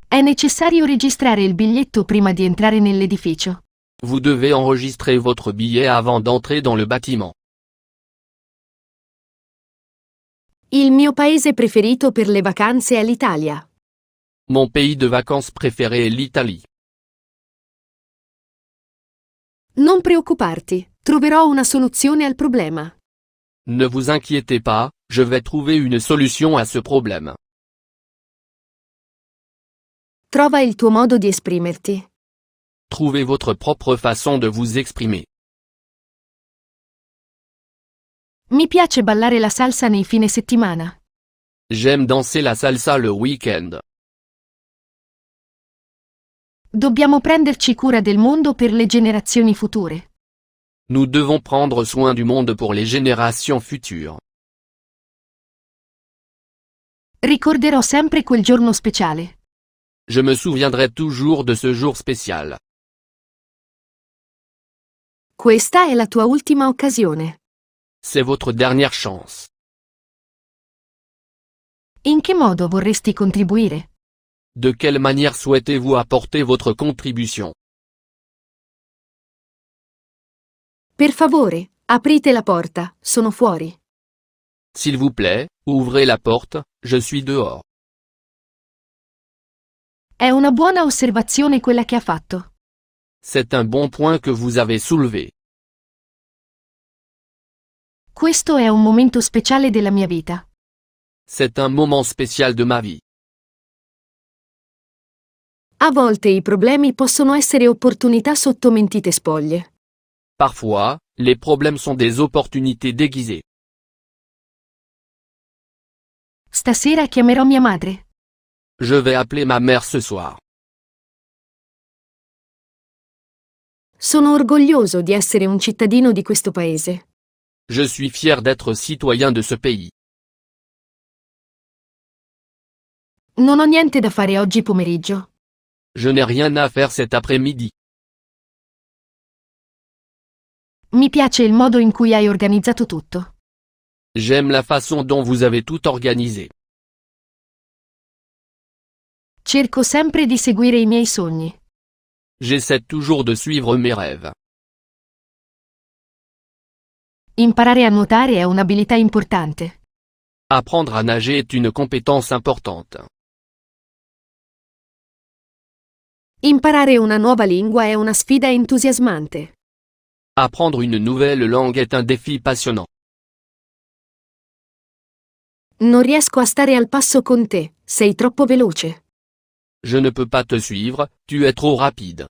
È necessario registrare il biglietto prima di entrare nell'edificio. Vous devez enregistrer votre billet avant d'entrer dans le bâtiment. Il mio paese preferito per le vacanze è l'Italia. Mon pays de vacances préféré est l'Italie. Non preoccuparti, troverò una soluzione al problema. Ne vous inquiétez pas, je vais trouver une solution à ce problème. Trova il tuo modo di esprimerti. Trouvez votre propre façon de vous exprimer. Mi piace ballare la salsa nei fine settimana. J'aime danser la salsa le week-end. Dobbiamo prenderci cura del mondo per le generazioni future. Nous devons prendre soin du monde pour les générations futures. Ricorderò sempre quel giorno speciale. Je me souviendrai toujours de ce jour spécial. Questa è la tua ultima occasione. C'est votre dernière chance. In che modo vorresti contribuire? De quelle manière souhaitez-vous apporter votre contribution? Per favore, aprite la porta, sono fuori. S'il vous plaît, ouvrez la porte, je suis dehors. È una buona osservazione quella che ha fatto. C'est un bon point que vous avez soulevé. Questo è un momento speciale della mia vita. C'est un moment spécial de ma vie. A volte i problemi possono essere opportunità sotto mentite spoglie. Parfois, les problèmes sont des opportunités déguisées. Stasera chiamerò mia madre. Je vais appeler ma mère ce soir. Sono orgoglioso di essere un cittadino di questo paese. Je suis fier d'être citoyen de ce pays. Non ho niente da fare oggi pomeriggio. Je n'ai rien à faire cet après-midi. Mi piace il modo in cui hai organizzato tutto. J'aime la façon dont vous avez tout organisé. Cerco sempre di seguire i miei sogni. J'essaie toujours de suivre mes rêves. Imparare a nuotare è un'abilità importante. Apprendre à nager est une compétence importante. Imparare una nuova lingua è una sfida entusiasmante. Apprendre une nouvelle langue est un défi passionnant. Non riesco a stare al passo con te, sei troppo veloce. Je ne peux pas te suivre, tu es trop rapide.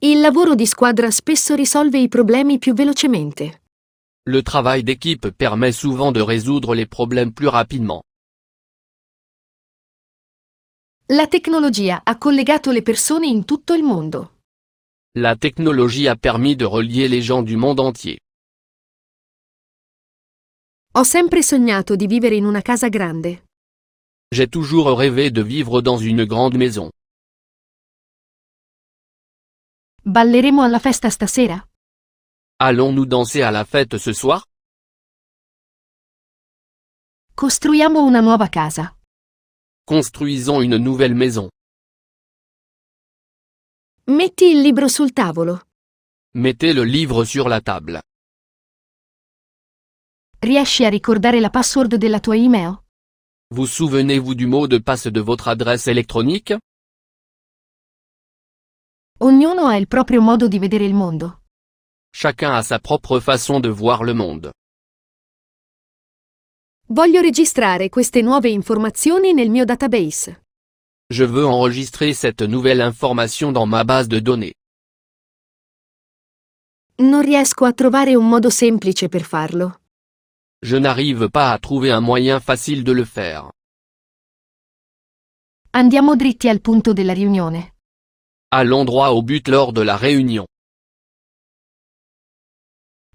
Il lavoro di squadra spesso risolve i problemi più velocemente. Le travail d'équipe permet souvent de résoudre les problèmes plus rapidement. La tecnologia ha collegato le persone in tutto il mondo. La technologie a permis de relier les gens du monde entier. Ho sempre sognato di vivere in una casa grande. J'ai toujours rêvé de vivre dans une grande maison. Balleremo alla festa stasera? Allons-nous danser à la fête ce soir? Costruiamo una nuova casa. Construisons une nouvelle maison. Metti il libro sul tavolo. Mettez le livre sur la table. Riesci a ricordare la password della tua email? Vous souvenez-vous du mot de passe de votre adresse électronique? Ognuno ha il proprio modo di vedere il mondo. Chacun a sa propre façon de voir le monde. Voglio registrare queste nuove informazioni nel mio database. Je veux enregistrer cette nouvelle information dans ma base de données. Non riesco a trovare un modo semplice per farlo. Je n'arrive pas à trouver un moyen facile de le faire. Andiamo dritti al punto della riunione. Allons droit au but lors de la réunion.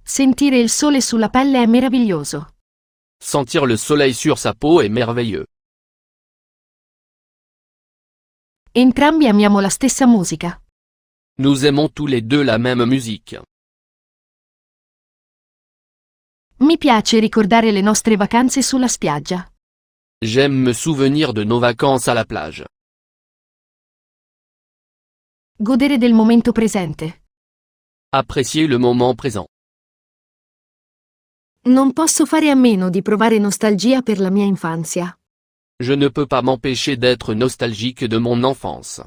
Sentire il sole sulla pelle è meraviglioso. Sentir le soleil sur sa peau est merveilleux. Entrambi amiamo la stessa musica. Nous aimons tous les deux la même musique. Mi piace ricordare le nostre vacanze sulla spiaggia. J'aime me souvenir de nos vacances à la plage. Godere del momento presente. Apprécier le moment présent. Non posso fare a meno di provare nostalgia per la mia infanzia. Je ne peux pas m'empêcher d'être nostalgique de mon enfance.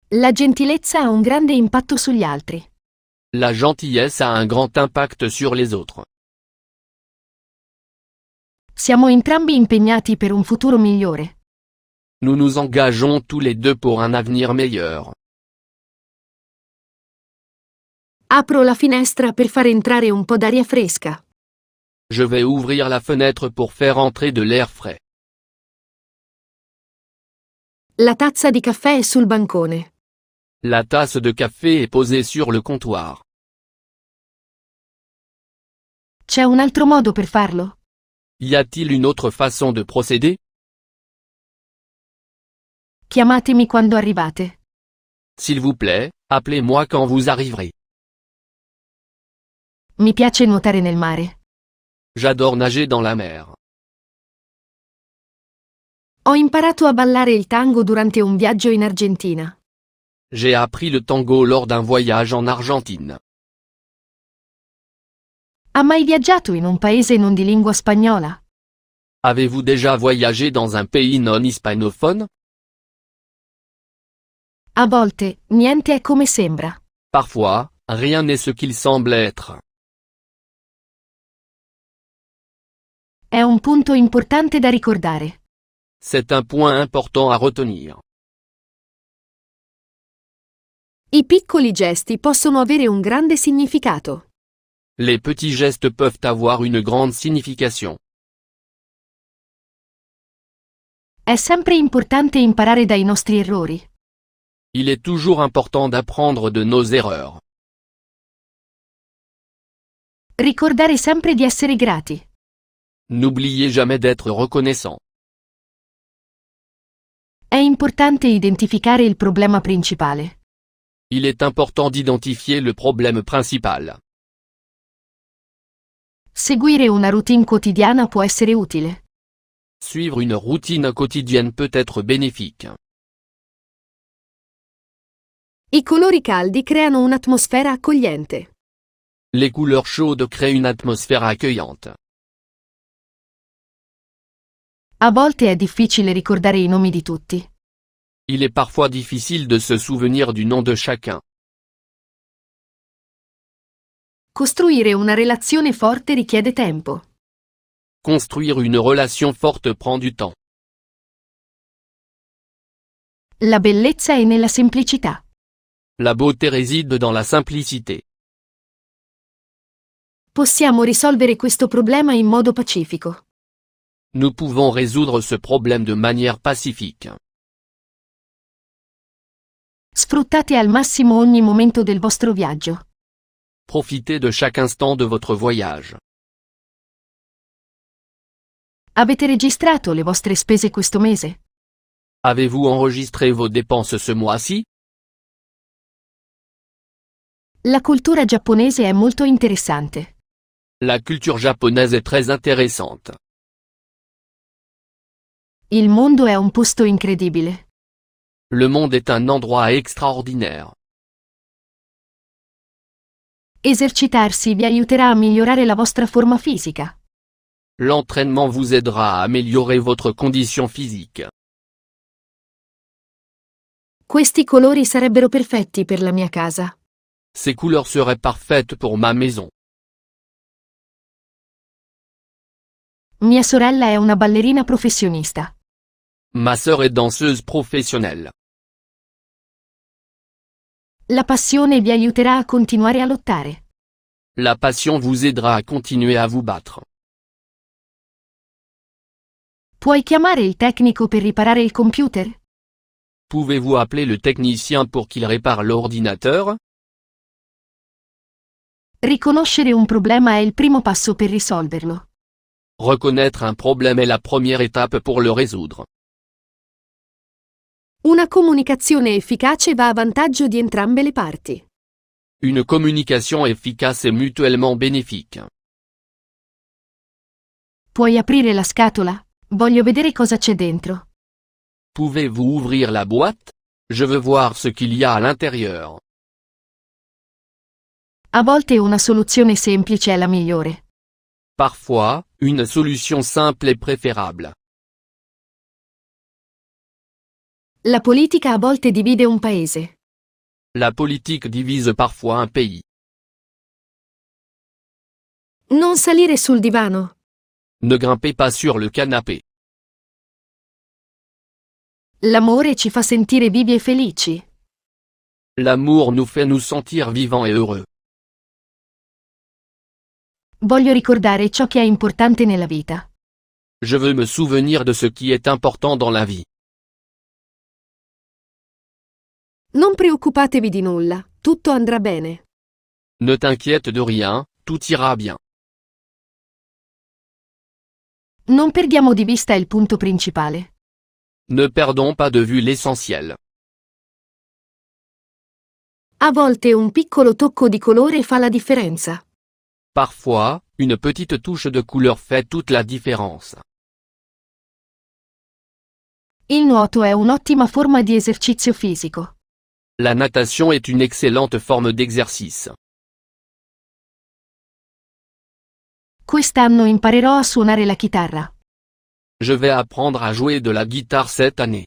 La gentilezza ha un grande impatto sugli altri. La gentillesse a un grand impact sur les autres. Siamo entrambi impegnati per un futuro migliore. Nous nous engageons tous les deux pour un avenir meilleur. Apro la finestra per far entrare un po' d'aria fresca. Je vais ouvrir la fenêtre pour faire entrer de l'air frais. La tazza di caffè è sul bancone. La tasse de café est posée sur le comptoir. C'è un altro modo per farlo? Y a-t-il une autre façon de procéder? Chiamatemi quando arrivate. S'il vous plaît, appelez-moi quand vous arriverez. Mi piace nuotare nel mare. J'adore nager dans la mer. Ho imparato a ballare il tango durante un viaggio in Argentina. J'ai appris le tango lors d'un voyage en Argentine. Ha mai viaggiato in un paese non di lingua spagnola? Avez-vous déjà voyagé dans un pays non hispanophone? A volte, niente è come sembra. Parfois, rien n'est ce qu'il semble être. È un punto importante da ricordare. C'est un point important à retenir. I piccoli gesti possono avere un grande significato. Les petits gestes peuvent avoir une grande signification. È sempre importante imparare dai nostri errori. Il est toujours important d'apprendre de nos erreurs. Ricordare sempre di essere grati. N'oubliez jamais d'être reconnaissant. È importante identificare il problema principale. Il est important d'identifier le problème principal. Seguire una routine quotidiana può essere utile. Suivre une routine quotidienne peut être bénéfique. I colori caldi creano un'atmosfera accogliente. Les couleurs chaudes créent une atmosphère accueillante. A volte è difficile ricordare i nomi di tutti. Il est parfois difficile de se souvenir du nom de chacun. Costruire una relazione forte richiede tempo. Construire une relation forte prend du temps. La bellezza è nella semplicità. La beauté réside dans la simplicité. Possiamo risolvere questo problema in modo pacifico. Nous pouvons résoudre ce problème de manière pacifique. Sfruttate al massimo ogni momento del vostro viaggio. Profitez de chaque instant de votre voyage. Avete registrato le vostre spese questo mese? Avez-vous enregistré vos dépenses ce mois-ci? La cultura giapponese è molto interessante. La culture japonaise est très intéressante. Il mondo è un posto incredibile. Le monde est un endroit extraordinaire. Esercitarsi vi aiuterà a migliorare la vostra forma fisica. L'entraînement vous aidera à améliorer votre condition physique. Questi colori sarebbero perfetti per la mia casa. Ces couleurs seraient parfaites pour ma maison. Mia sorella è una ballerina professionista. Ma sœur est danseuse professionnelle. La passione vi aiuterà a continuare a lottare. La passion vous aidera à continuer à vous battre. Puoi chiamare il tecnico per riparare il computer? Pouvez-vous appeler le technicien pour qu'il répare l'ordinateur? Riconoscere un problema è il primo passo per risolverlo. Reconnaître un problème est la première étape pour le résoudre. Una comunicazione efficace va a vantaggio di entrambe le parti. Une communication efficace est mutuellement bénéfique. Puoi aprire la scatola? Voglio vedere cosa c'è dentro. Pouvez-vous ouvrir la boîte? Je veux voir ce qu'il y a à l'intérieur. A volte una soluzione semplice è la migliore. Parfois, une solution simple est préférable. La politica a volte divide un paese. La politique divise parfois un pays. Non salire sul divano. Ne grimpez pas sur le canapé. L'amore ci fa sentire vivi e felici. L'amour nous fait nous sentir vivants et heureux. Voglio ricordare ciò che è importante nella vita. Je veux me souvenir de ce qui est important dans la vie. Non preoccupatevi di nulla, tutto andrà bene. Ne t'inquiète de rien, tout ira bien. Non perdiamo di vista il punto principale. Ne perdons pas de vue l'essentiel. A volte un piccolo tocco di colore fa la differenza. Parfois, une petite touche de couleur fait toute la différence. Il nuoto è un'ottima forma di esercizio fisico. La natation est une excellente forme d'exercice. Quest'anno imparerò a suonare la chitarra. Je vais apprendre à jouer de la guitare cette année.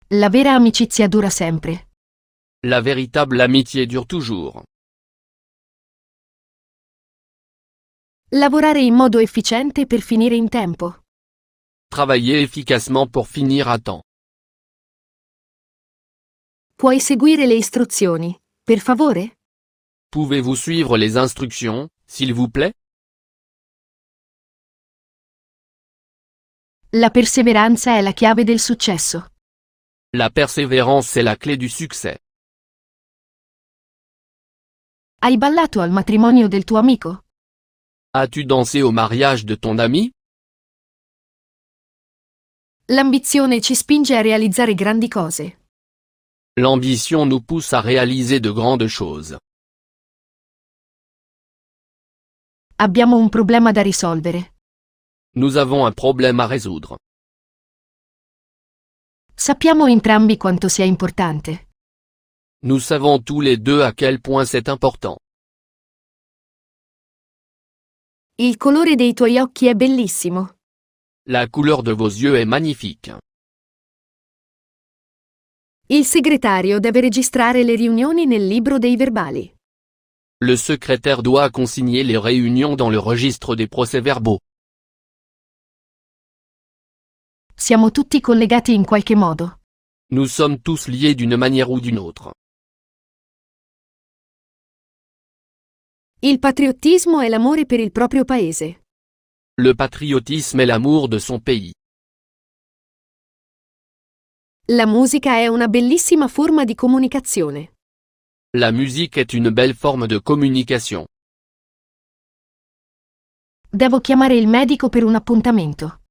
La vera amicizia dura sempre. La véritable amitié dure toujours. Lavorare in modo efficiente per finire in tempo. Travailler efficacement pour finir à temps. Puoi seguire le istruzioni, per favore? Pouvez-vous suivre les instructions, s'il vous plaît? La perseveranza è la chiave del successo. La persévérance est la clé du succès. Hai ballato al matrimonio del tuo amico? As-tu dansé au mariage de ton ami? L'ambizione ci spinge a realizzare grandi cose. L'ambition nous pousse à réaliser de grandes choses. Abbiamo un problema da risolvere. Nous avons un problème à résoudre. Sappiamo entrambi quanto sia importante. Nous savons tous les deux à quel point c'est important. Il colore dei tuoi occhi è bellissimo. La couleur de vos yeux est magnifique. Il segretario deve registrare le riunioni nel libro dei verbali. Le secrétaire doit consigner les réunions dans le registre des procès-verbaux. Siamo tutti collegati in qualche modo. Nous sommes tous liés d'une manière ou d'une autre. Il patriottismo è l'amore per il proprio paese. Le patriotisme est l'amour de son pays. La musica è una bellissima forma di comunicazione. La musique est une belle forme de communication. Devo chiamare il medico per un appuntamento.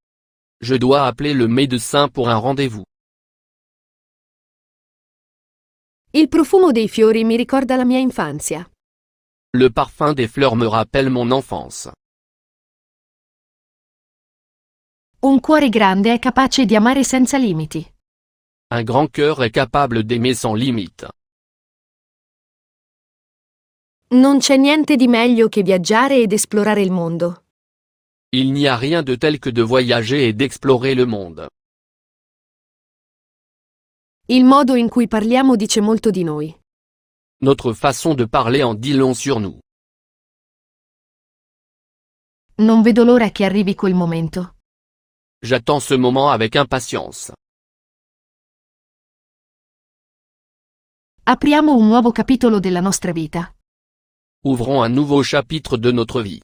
Je dois appeler le médecin pour un rendez-vous. Il profumo dei fiori mi ricorda la mia infanzia. Le parfum des fleurs me rappelle mon enfance. Un cuore grande è capace di amare senza limiti. Un grand cœur est capable d'aimer sans limite. Non c'è niente di meglio che viaggiare ed esplorare il mondo. Il n'y a rien de tel que de voyager et d'explorer le monde. Il modo in cui parliamo dice molto di noi. Notre façon de parler en dit long sur nous. Non vedo l'ora che arrivi quel momento. J'attends ce moment avec impatience. Apriamo un nuovo capitolo della nostra vita. Ouvrons un nouveau chapitre de notre vie.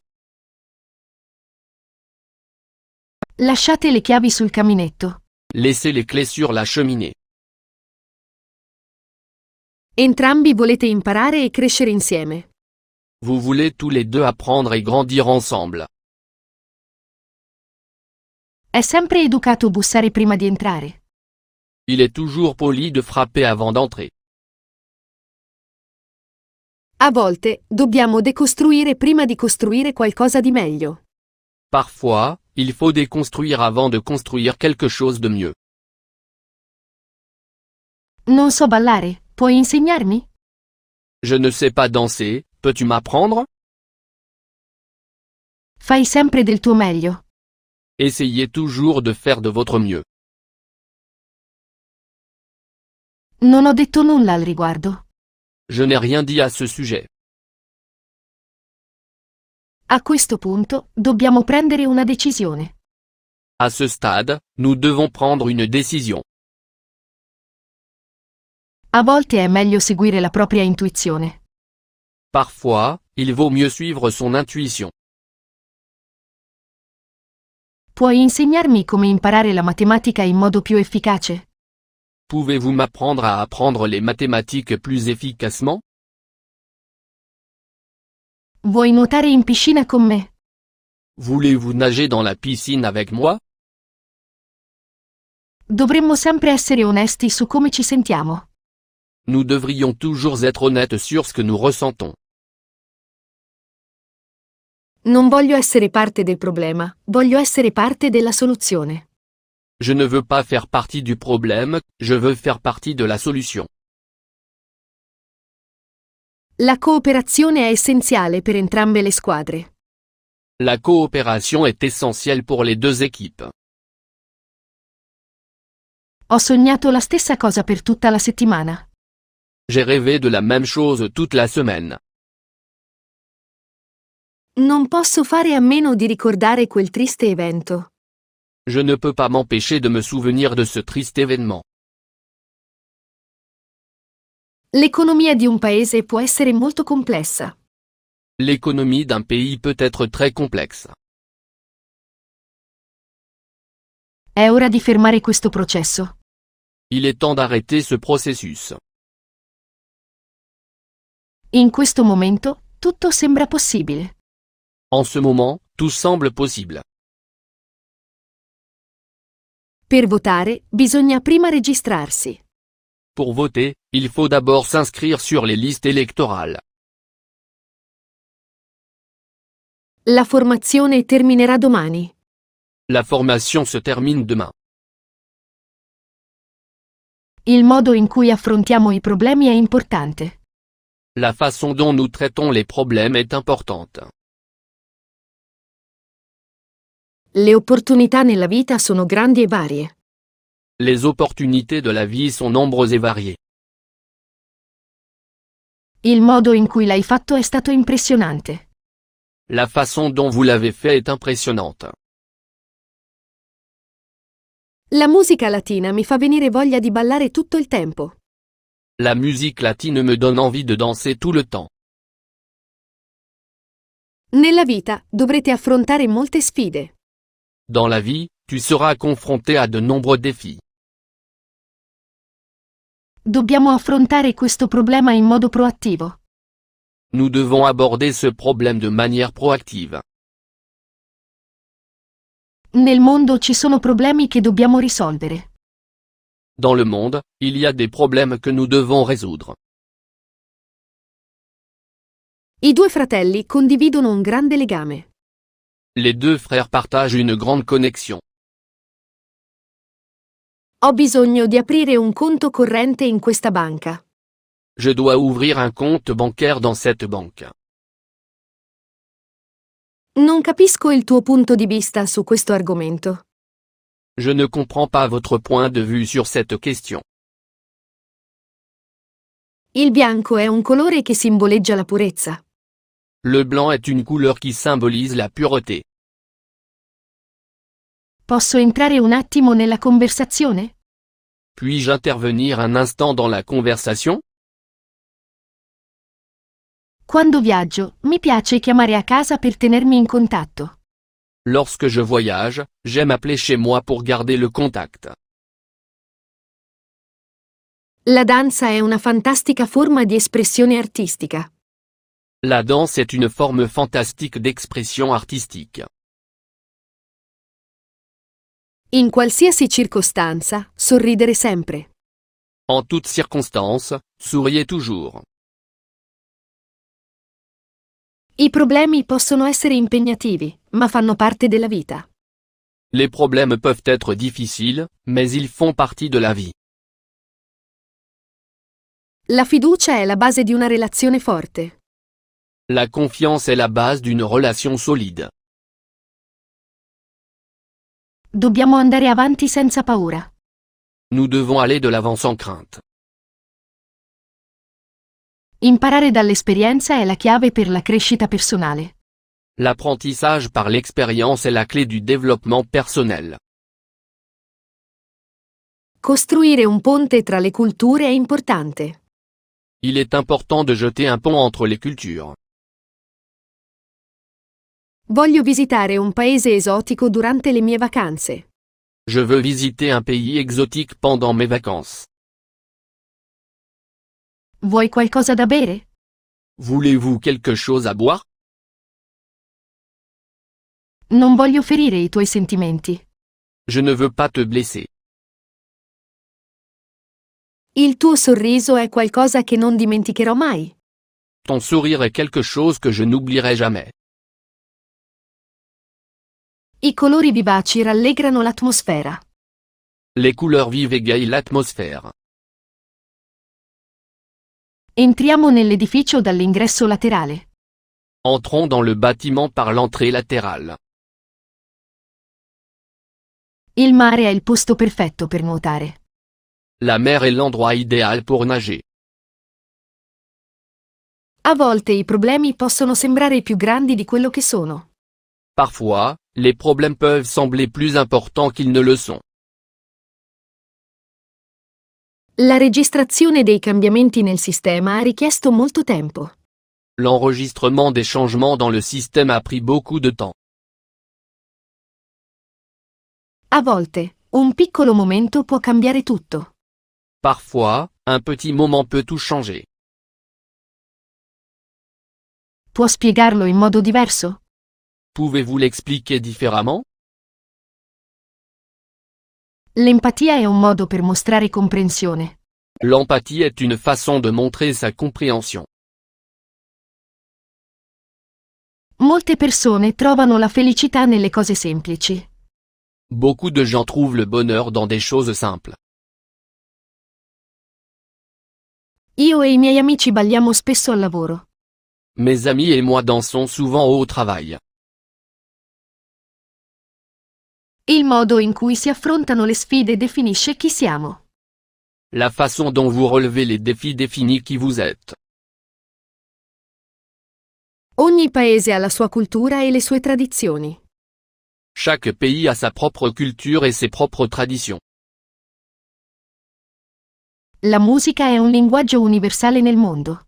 Lasciate le chiavi sul caminetto. Laissez les clés sur la cheminée. Entrambi volete imparare e crescere insieme. Vous voulez tous les deux apprendre et grandir ensemble. È sempre educato bussare prima di entrare. Il est toujours poli de frapper avant d'entrer. A volte, dobbiamo decostruire prima di costruire qualcosa di meglio. Parfois, il faut déconstruire avant de construire quelque chose de mieux. Non so ballare, puoi insegnarmi? Je ne sais pas danser, peux-tu m'apprendre? Fai sempre del tuo meglio. Essayez toujours de faire de votre mieux. Non ho detto nulla al riguardo. Je n'ai rien dit à ce sujet. A questo punto, dobbiamo prendere una decisione. À ce stade, nous devons prendre une décision. A volte è meglio seguire la propria intuizione. Parfois, il vaut mieux suivre son intuition. Puoi insegnarmi come imparare la matematica in modo più efficace? Pouvez-vous m'apprendre à apprendre les mathématiques plus efficacement? Vuoi nuotare in piscina con me? Voulez-vous nager dans la piscine avec moi? Dovremmo sempre essere onesti su come ci sentiamo. Nous devrions toujours être honnêtes sur ce que nous ressentons. Non voglio essere parte del problema, voglio essere parte della soluzione. Je ne veux pas faire partie du problème, je veux faire partie de la solution. La cooperazione è essenziale per entrambe le squadre. La coopération est essentielle pour les deux équipes. Ho sognato la stessa cosa per tutta la settimana. J'ai rêvé de la même chose toute la semaine. Non posso fare a meno di ricordare quel triste evento. Je ne peux pas m'empêcher de me souvenir de ce triste événement. L'economia di un paese può essere molto complessa. L'économie d'un pays peut être très complexe. È ora di fermare questo processo. Il est temps d'arrêter ce processus. In questo momento, tutto sembra possibile. En ce moment, tout semble possible. Per votare, bisogna prima registrarsi. Pour voter, il faut d'abord s'inscrire sur les listes électorales. La formazione terminerà domani. La formation se termine demain. Il modo in cui affrontiamo i problemi è importante. La façon dont nous traitons les problèmes est importante. Le opportunità nella vita sono grandi e varie. Les opportunités de la vie sont nombreuses et variées. Il modo in cui l'hai fatto è stato impressionante. La façon dont vous l'avez fait est impressionnante. La musica latina mi fa venire voglia di ballare tutto il tempo. La musique latine me donne envie de danser tout le temps. Nella vita, dovrete affrontare molte sfide. Dans la vie, tu seras confronté à de nombreux défis. Dobbiamo affrontare questo problema in modo proattivo. Nous devons aborder ce problème de manière proactive. Nel mondo ci sono problemi che dobbiamo risolvere. Dans le monde, il y a des problèmes que nous devons résoudre. I due fratelli condividono un grande legame. Les deux frères partagent une grande connexion. Ho bisogno di aprire un conto corrente in questa banca. Je dois ouvrir un compte bancaire dans cette banque. Non capisco il tuo punto di vista su questo argomento. Je ne comprends pas votre point de vue sur cette question. Il bianco è un colore che simboleggia la purezza. Le blanc est une couleur qui symbolise la pureté. Posso entrare un attimo nella conversazione? Puis-je intervenir un instant dans la conversation? Quando viaggio, mi piace chiamare a casa per tenermi in contatto. Lorsque je voyage, j'aime appeler chez moi pour garder le contact. La danza è una fantastica forma di espressione artistica. La danse est une forme fantastique d'expression artistique. In qualsiasi circostanza, sorridere sempre. En toutes circonstances, souriez toujours. I problemi possono essere impegnativi, ma fanno parte della vita. Les problèmes peuvent être difficiles, mais ils font partie de la vie. La fiducia è la base di una relazione forte. La confiance est la base d'une relation solide. Dobbiamo andare avanti senza paura. Nous devons aller de l'avant sans crainte. Imparare dall'esperienza è la chiave per la crescita personale. L'apprentissage par l'expérience est la clé du développement personnel. Costruire un ponte tra le culture è importante. Il est important de jeter un pont entre les cultures. Voglio visitare un paese esotico durante le mie vacanze. Je veux visiter un pays exotique pendant mes vacances. Vuoi qualcosa da bere? Voulez-vous quelque chose à boire? Non voglio ferire i tuoi sentimenti. Je ne veux pas te blesser. Il tuo sorriso è qualcosa che non dimenticherò mai. Ton sourire est quelque chose que je n'oublierai jamais. I colori vivaci rallegrano l'atmosfera. Les couleurs vives égayent l'atmosphère. Entriamo nell'edificio dall'ingresso laterale. Entrons dans le bâtiment par l'entrée latérale. Il mare è il posto perfetto per nuotare. La mer est l'endroit idéal pour nager. A volte i problemi possono sembrare più grandi di quello che sono. Parfois, les problèmes peuvent sembler plus importants qu'ils ne le sont. La registrazione dei cambiamenti nel sistema ha richiesto molto tempo. L'enregistrement des changements dans le système a pris beaucoup de temps. A volte, un piccolo momento può cambiare tutto. Parfois, un petit moment peut tout changer. Può spiegarlo in modo diverso? Pouvez-vous l'expliquer différemment? L'empatia è un modo per mostrare comprensione. L'empathie est une façon de montrer sa compréhension. Molte persone trovano la felicità nelle cose semplici. Beaucoup de gens trouvent le bonheur dans des choses simples. Io e i miei amici balliamo spesso al lavoro. Mes amis et moi dansons souvent au travail. Il modo in cui si affrontano le sfide definisce chi siamo. La façon dont vous relevez les défis définit qui vous êtes. Ogni paese ha la sua cultura e le sue tradizioni. Chaque pays a sa propre culture et ses propres traditions. La musica è un linguaggio universale nel mondo.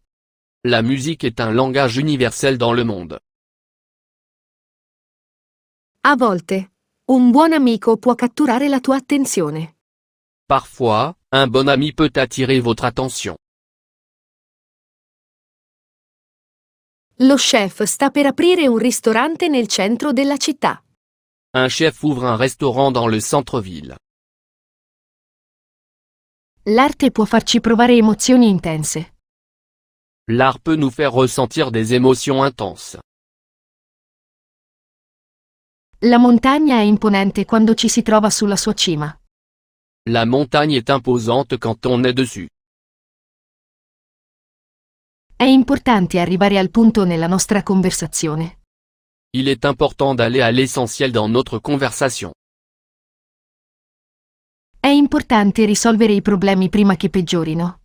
La musique est un langage universel dans le monde. A volte, un buon amico può catturare la tua attenzione. Parfois, un bon ami peut attirer votre attention. Lo chef sta per aprire un ristorante nel centro della città. Un chef ouvre un restaurant dans le centre-ville. L'arte può farci provare emozioni intense. L'art peut nous faire ressentir des émotions intenses. La montagna è imponente quando ci si trova sulla sua cima. La montagne est imposante quand on est dessus. È importante arrivare al punto nella nostra conversazione. Il est important d'aller à l'essentiel dans notre conversation. È importante risolvere i problemi prima che peggiorino.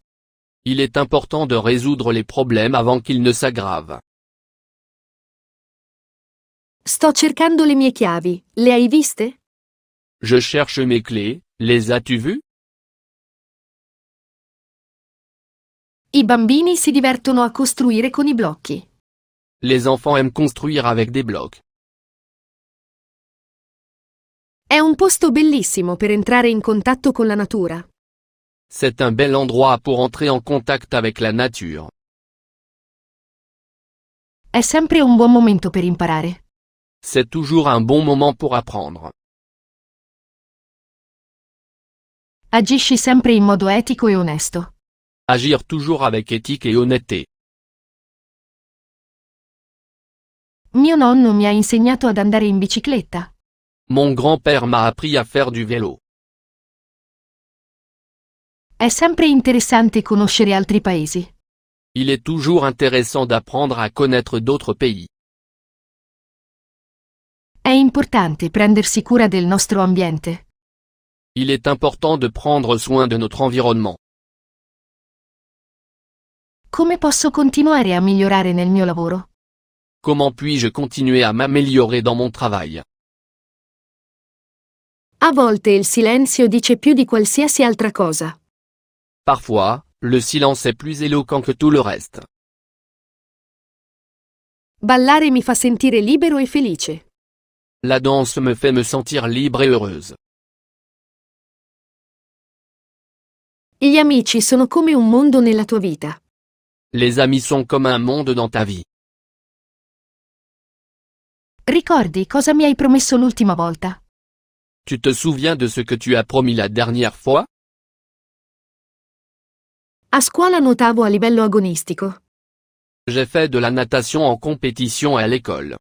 Il est important de résoudre les problèmes avant qu'ils ne s'aggravent. Sto cercando le mie chiavi, le hai viste? Je cherche mes clés, les as-tu vues? I bambini si divertono a costruire con i blocchi. Les enfants aiment construire avec des blocs. È un posto bellissimo per entrare in contatto con la natura. C'est un bel endroit pour entrer en contact avec la nature. È sempre un buon momento per imparare. C'est toujours un bon moment pour apprendre. Agisci sempre in modo etico e onesto. Agir toujours avec éthique et honnêteté. Mio nonno mi ha insegnato ad andare in bicicletta. Mon grand-père m'a appris à faire du vélo. È sempre interessante conoscere altri paesi. Il est toujours intéressant d'apprendre à connaître d'autres pays. È importante prendersi cura del nostro ambiente. Il est important de prendre soin de notre environnement. Come posso continuare a migliorare nel mio lavoro? Comment puis-je continuer à m'améliorer dans mon travail? A volte il silenzio dice più di qualsiasi altra cosa. Parfois, le silence est plus éloquent que tout le reste. Ballare mi fa sentire libero e felice. La danse me fait me sentir libre et heureuse. Gli amici sono come un mondo nella tua vita. Les amis sont comme un monde dans ta vie. Ricordi cosa mi hai promesso l'ultima volta? Tu te souviens de ce que tu as promis la dernière fois? A scuola nuotavo a livello agonistico. J'ai fait de la natation en compétition à l'école.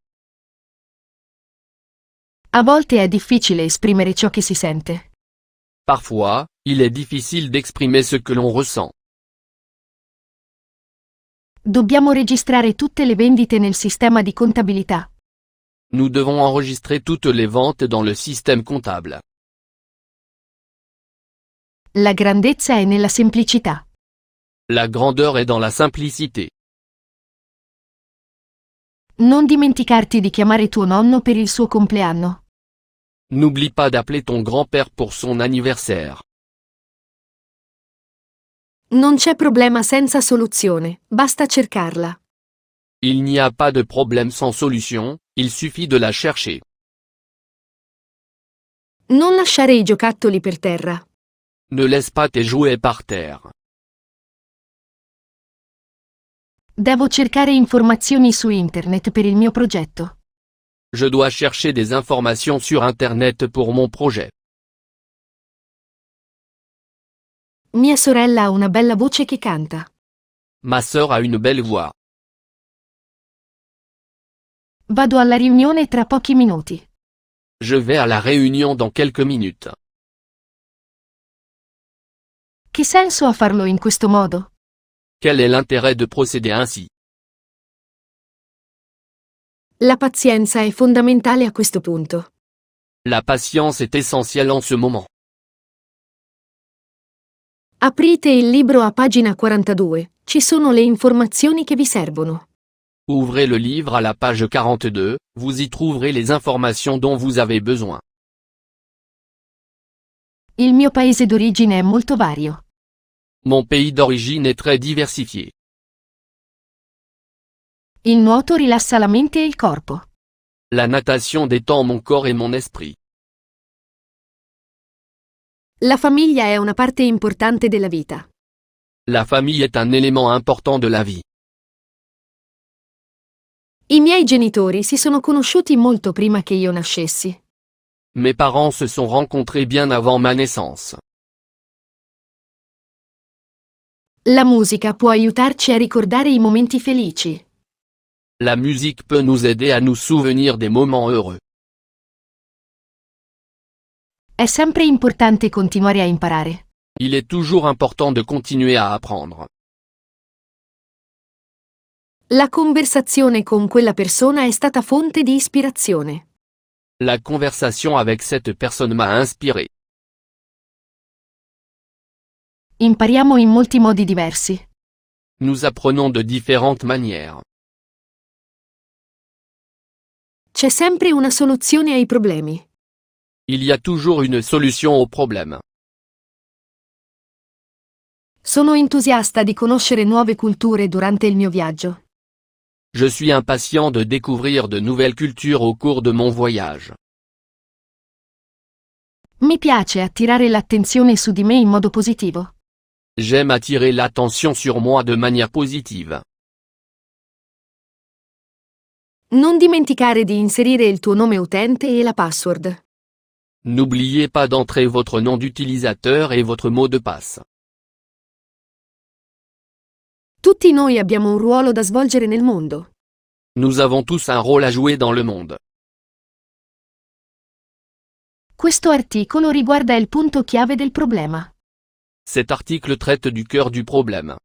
A volte è difficile esprimere ciò che si sente. Parfois, il est difficile d'exprimer ce que l'on ressent. Dobbiamo registrare tutte le vendite nel sistema di contabilità. Nous devons enregistrer toutes les ventes dans le système comptable. La grandezza è nella semplicità. La grandeur est dans la simplicité. Non dimenticarti di chiamare tuo nonno per il suo compleanno. N'oublie pas d'appeler ton grand-père pour son anniversaire. Non c'è problema senza soluzione, basta cercarla. Il n'y a pas de problème sans solution, il suffit de la chercher. Non lasciare i giocattoli per terra. Ne laisse pas tes jouets par terre. Devo cercare informazioni su internet per il mio progetto. Je dois chercher des informations sur Internet pour mon projet. Mia sorella ha una bella voce che canta. Ma sœur a une belle voix. Vado alla riunione tra pochi minuti. Je vais à la réunion dans quelques minutes. Che senso ha farlo in questo modo? Quel est l'intérêt de procéder ainsi? La pazienza è fondamentale a questo punto. La patience est essentielle en ce moment. Aprite il libro a pagina 42, ci sono le informazioni che vi servono. Ouvrez le livre à la page 42, vous y trouverez les informations dont vous avez besoin. Il mio paese d'origine è molto vario. Mon pays d'origine est très diversifié. Il nuoto rilassa la mente e il corpo. La natation détend mon corps et mon esprit. La famiglia è una parte importante della vita. La famille est un élément important de la vie. I miei genitori si sono conosciuti molto prima che io nascessi. Mes parents se sont rencontrés bien avant ma naissance. La musica può aiutarci a ricordare i momenti felici. La musique peut nous aider à nous souvenir des moments heureux. È sempre importante continuare a imparare. Il est toujours important de continuer à apprendre. La conversazione con quella persona è stata fonte di ispirazione. La conversation avec cette personne m'a inspiré. Impariamo in molti modi diversi. Nous apprenons de différentes manières. C'è sempre una soluzione ai problemi. Il y a toujours une solution au problème. Sono entusiasta di conoscere nuove culture durante il mio viaggio. Je suis impatient de découvrir de nouvelles cultures au cours de mon voyage. Mi piace attirare l'attenzione su di me in modo positivo. J'aime attirer l'attention sur moi de manière positive. Non dimenticare di inserire il tuo nome utente e la password. N'oubliez pas d'entrer votre nom d'utilisateur et votre mot de passe. Tutti noi abbiamo un ruolo da svolgere nel mondo. Nous avons tous un rôle à jouer dans le monde. Questo articolo riguarda il punto chiave del problema. Cet article traite du cœur du problème.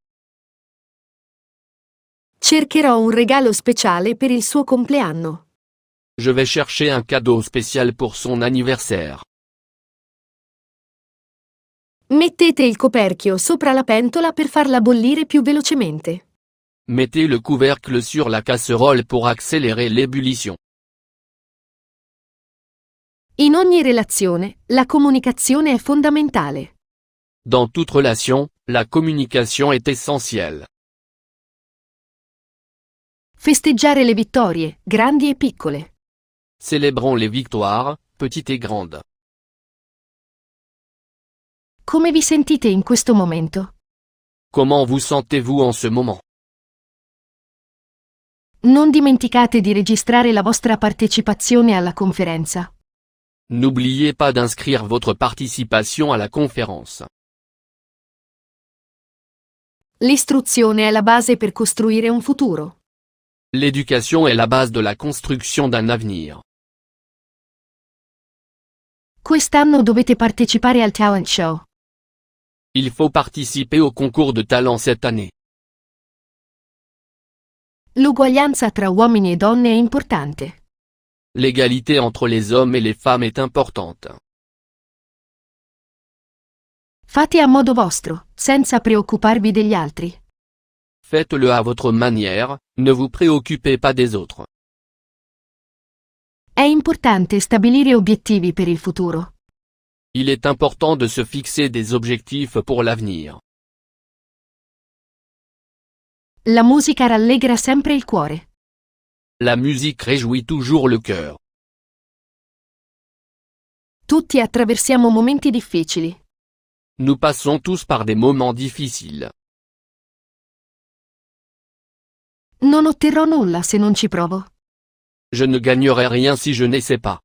Cercherò un regalo speciale per il suo compleanno. Je vais chercher un cadeau spécial pour son anniversaire. Mettete il coperchio sopra la pentola per farla bollire più velocemente. Mettez le couvercle sur la casserole pour accélérer l'ébullition. In ogni relazione, la comunicazione è fondamentale. Dans toute relation, la communication est essentielle. Festeggiare le vittorie, grandi e piccole. Célébrons les victoires, petites et grandes. Come vi sentite in questo momento? Comment vous sentez-vous en ce moment? Non dimenticate di registrare la vostra partecipazione alla conferenza. N'oubliez pas d'inscrire votre participation à la conférence. L'istruzione è la base per costruire un futuro. L'éducation est la base de la construction d'un avenir. Quest'anno dovete partecipare al talent show. Il faut participer au concours de talent cette année. L'uguaglianza tra uomini e donne è importante. L'égalité entre les hommes et les femmes est importante. Fate a modo vostro, senza preoccuparvi degli altri. Faites-le à votre manière, ne vous préoccupez pas des autres. È importante stabilire obiettivi per il futuro. Il est important de se fixer des objectifs pour l'avenir. La musica rallegra sempre il cuore. La musique réjouit toujours le cœur. Tutti attraversiamo momenti difficili. Nous passons tous par des moments difficiles. Non otterrò nulla se non ci provo. Je ne gagnerai rien si je n'essaie pas.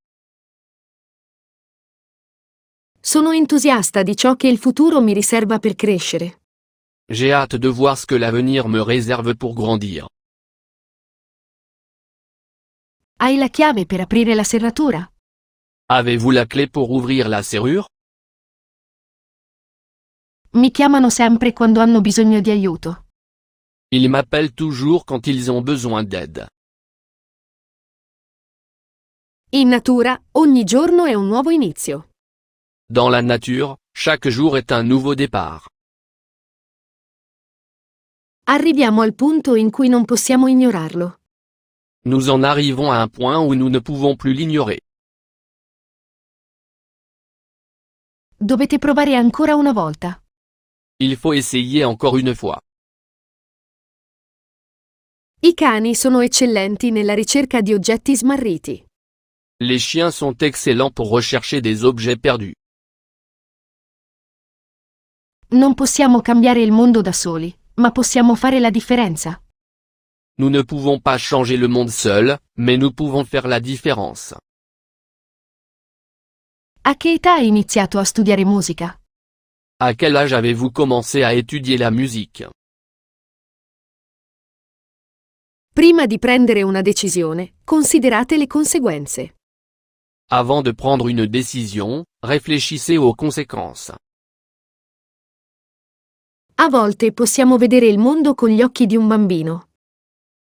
Sono entusiasta di ciò che il futuro mi riserva per crescere. J'ai hâte de voir ce que l'avenir me réserve pour grandir. Hai la chiave per aprire la serratura? Avez-vous la clé pour ouvrir la serrure? Mi chiamano sempre quando hanno bisogno di aiuto. Ils m'appellent toujours quand ils ont besoin d'aide. In natura, ogni giorno è un nuovo inizio. Dans la nature, chaque jour est un nouveau départ. Arriviamo al punto in cui non possiamo ignorarlo. Nous en arrivons à un point où nous ne pouvons plus l'ignorer. Dovete provare ancora una volta. Il faut essayer encore une fois. I cani sono eccellenti nella ricerca di oggetti smarriti. Les chiens sont excellents pour rechercher des objets perdus. Non possiamo cambiare il mondo da soli, ma possiamo fare la differenza. Nous ne pouvons pas changer le monde seul, mais nous pouvons faire la différence. A che età hai iniziato a studiare musica? À quel âge avez-vous commencé à étudier la musique? Prima di prendere una decisione, considerate le conseguenze. Avant de prendre une décision, réfléchissez aux conséquences. A volte possiamo vedere il mondo con gli occhi di un bambino.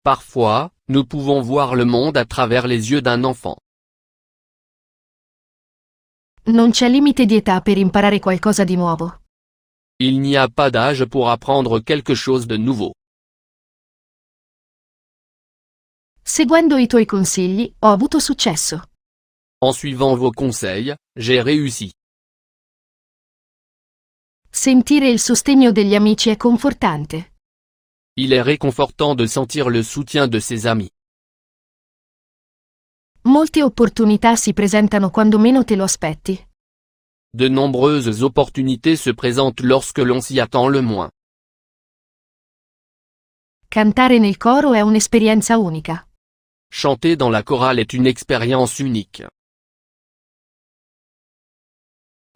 Parfois, nous pouvons voir le monde à travers les yeux d'un enfant. Non c'è limite di età per imparare qualcosa di nuovo. Il n'y a pas d'âge pour apprendre quelque chose de nouveau. Seguendo i tuoi consigli, ho avuto successo. En suivant vos conseils, j'ai réussi. Sentire il sostegno degli amici è confortante. Il est réconfortant de sentir le soutien de ses amis. Molte opportunità si presentano quando meno te lo aspetti. De nombreuses opportunités se présentent lorsque l'on s'y attend le moins. Cantare nel coro è un'esperienza unica. Chanter dans la chorale est une expérience unique.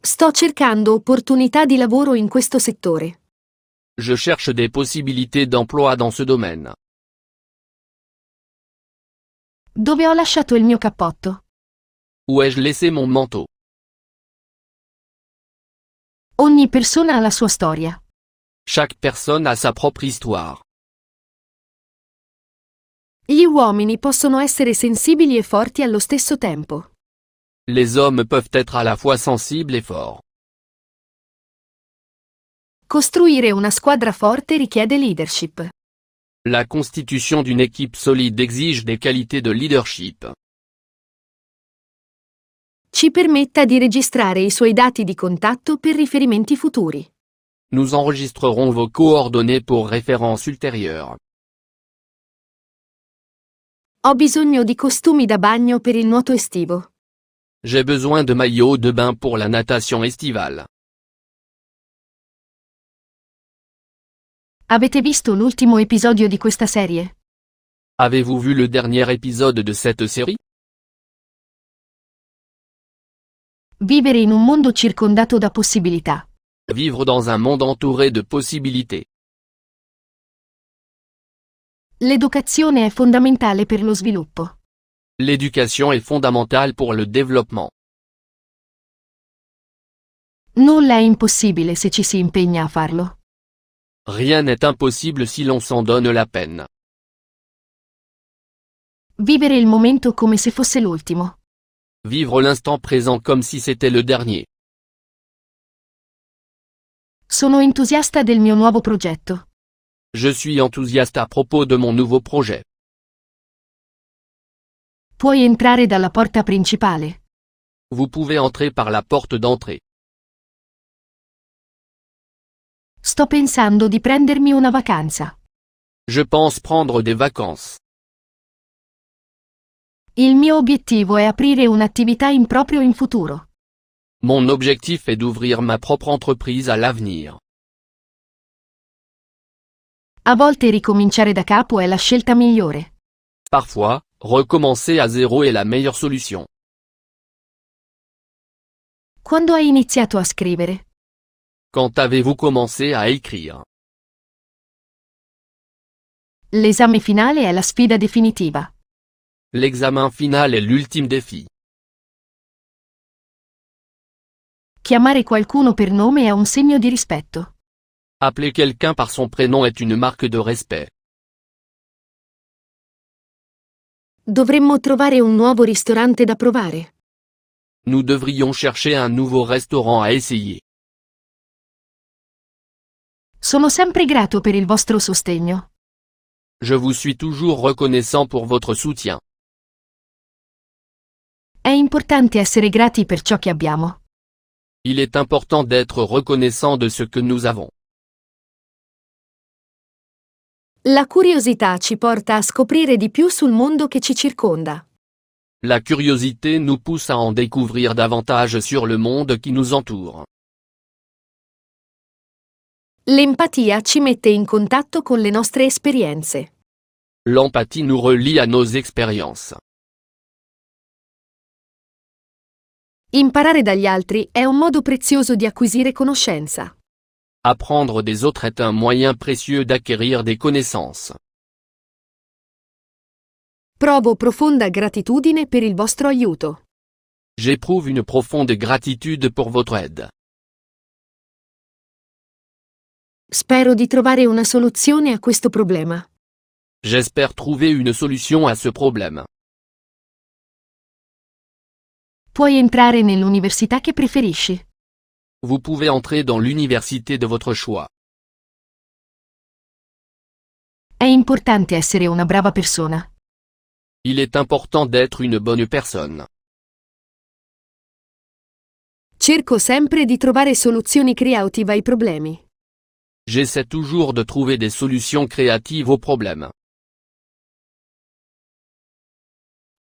Sto cercando opportunità di lavoro in questo settore. Je cherche des possibilités d'emploi dans ce domaine. Dove ho lasciato il mio cappotto? Où ai-je laissé mon manteau? Ogni persona ha la sua storia. Chaque personne a sa propre histoire. Gli uomini possono essere sensibili e forti allo stesso tempo. Les hommes peuvent être à la fois sensibles et forts. Costruire una squadra forte richiede leadership. La constitution d'une équipe solide exige des qualités de leadership. Ci permetta di registrare i suoi dati di contatto per riferimenti futuri. Nous enregistrerons vos coordonnées pour référence ultérieure. Ho bisogno di costumi da bagno per il nuoto estivo. J'ai besoin de maillots de bain pour la natation estivale. Avete visto l'ultimo episodio di questa serie? Avez-vous vu le dernier épisode de cette série? Vivere in un mondo circondato da possibilità. Vivre dans un monde entouré de possibilités. L'educazione è fondamentale per lo sviluppo. L'éducation est fondamentale pour le développement. Nulla è impossibile se ci si impegna a farlo. Rien n'est impossible si l'on s'en donne la peine. Vivere il momento come se fosse l'ultimo. Vivre l'instant présent comme si c'était le dernier. Sono entusiasta del mio nuovo progetto. Je suis enthousiaste à propos de mon nouveau projet. Puoi entrare dalla porta principale. Vous pouvez entrer par la porte d'entrée. Sto pensando di prendermi una vacanza. Je pense prendre des vacances. Il mio obiettivo è aprire un'attività in proprio in futuro. Mon objectif est d'ouvrir ma propre entreprise à l'avenir. A volte ricominciare da capo è la scelta migliore. Parfois, recommencer à zéro est la meilleure solution. Quando hai iniziato a scrivere? Quand avez-vous commencé à écrire? L'esame finale è la sfida definitiva. L'examen final est l'ultime défi. Chiamare qualcuno per nome è un segno di rispetto. Appeler quelqu'un par son prénom est une marque de respect. Dovremmo trovare un nuovo ristorante da provare. Nous devrions chercher un nouveau restaurant à essayer. Sono sempre grato per il vostro sostegno. Je vous suis toujours reconnaissant pour votre soutien. È importante essere grati per ciò che abbiamo. Il est important d'être reconnaissant de ce que nous avons. La curiosità ci porta a scoprire di più sul mondo che ci circonda. La curiosité nous pousse à en découvrir davantage sur le monde qui nous entoure. L'empatia ci mette in contatto con le nostre esperienze. L'empathie nous relie à nos expériences. Imparare dagli altri è un modo prezioso di acquisire conoscenza. Apprendre des autres est un moyen précieux d'acquérir des connaissances. Provo profonda gratitudine per il vostro aiuto. J'éprouve une profonde gratitude pour votre aide. Spero di trovare una soluzione a questo problema. J'espère trouver une solution à ce problème. Puoi entrare nell'università che preferisci. Vous pouvez entrer dans l'université de votre choix. È importante essere una brava persona. Il est important d'être une bonne personne. Cerco sempre di trovare soluzioni creative ai problemi. J'essaie toujours de trouver des solutions créatives aux problèmes.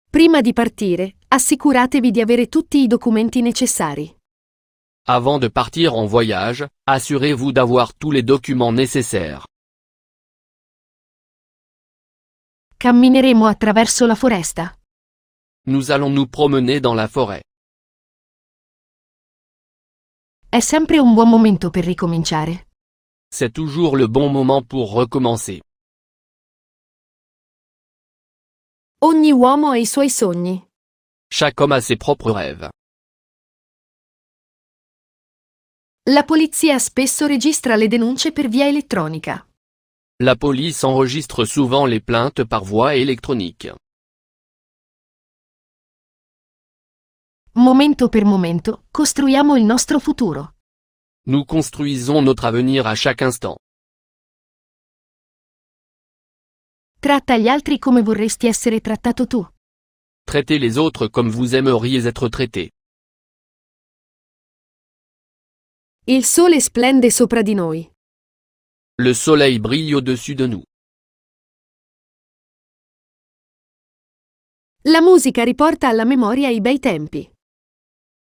Prima di partire, assicuratevi di avere tutti i documenti necessari. Avant de partir en voyage, assurez-vous d'avoir tous les documents nécessaires. Cammineremo attraverso la foresta. Nous allons nous promener dans la forêt. È sempre un buon momento per ricominciare. C'est toujours le bon moment pour recommencer. Ogni uomo ha i suoi sogni. Chaque homme a ses propres rêves. La polizia spesso registra le denunce per via elettronica. La police enregistre souvent les plaintes par voie électronique. Momento per momento, costruiamo il nostro futuro. Nous construisons notre avenir à chaque instant. Tratta gli altri come vorresti essere trattato tu. Traitez les autres comme vous aimeriez être traité. Il sole splende sopra di noi. Le soleil brille au-dessus de nous. La musica riporta alla memoria i bei tempi.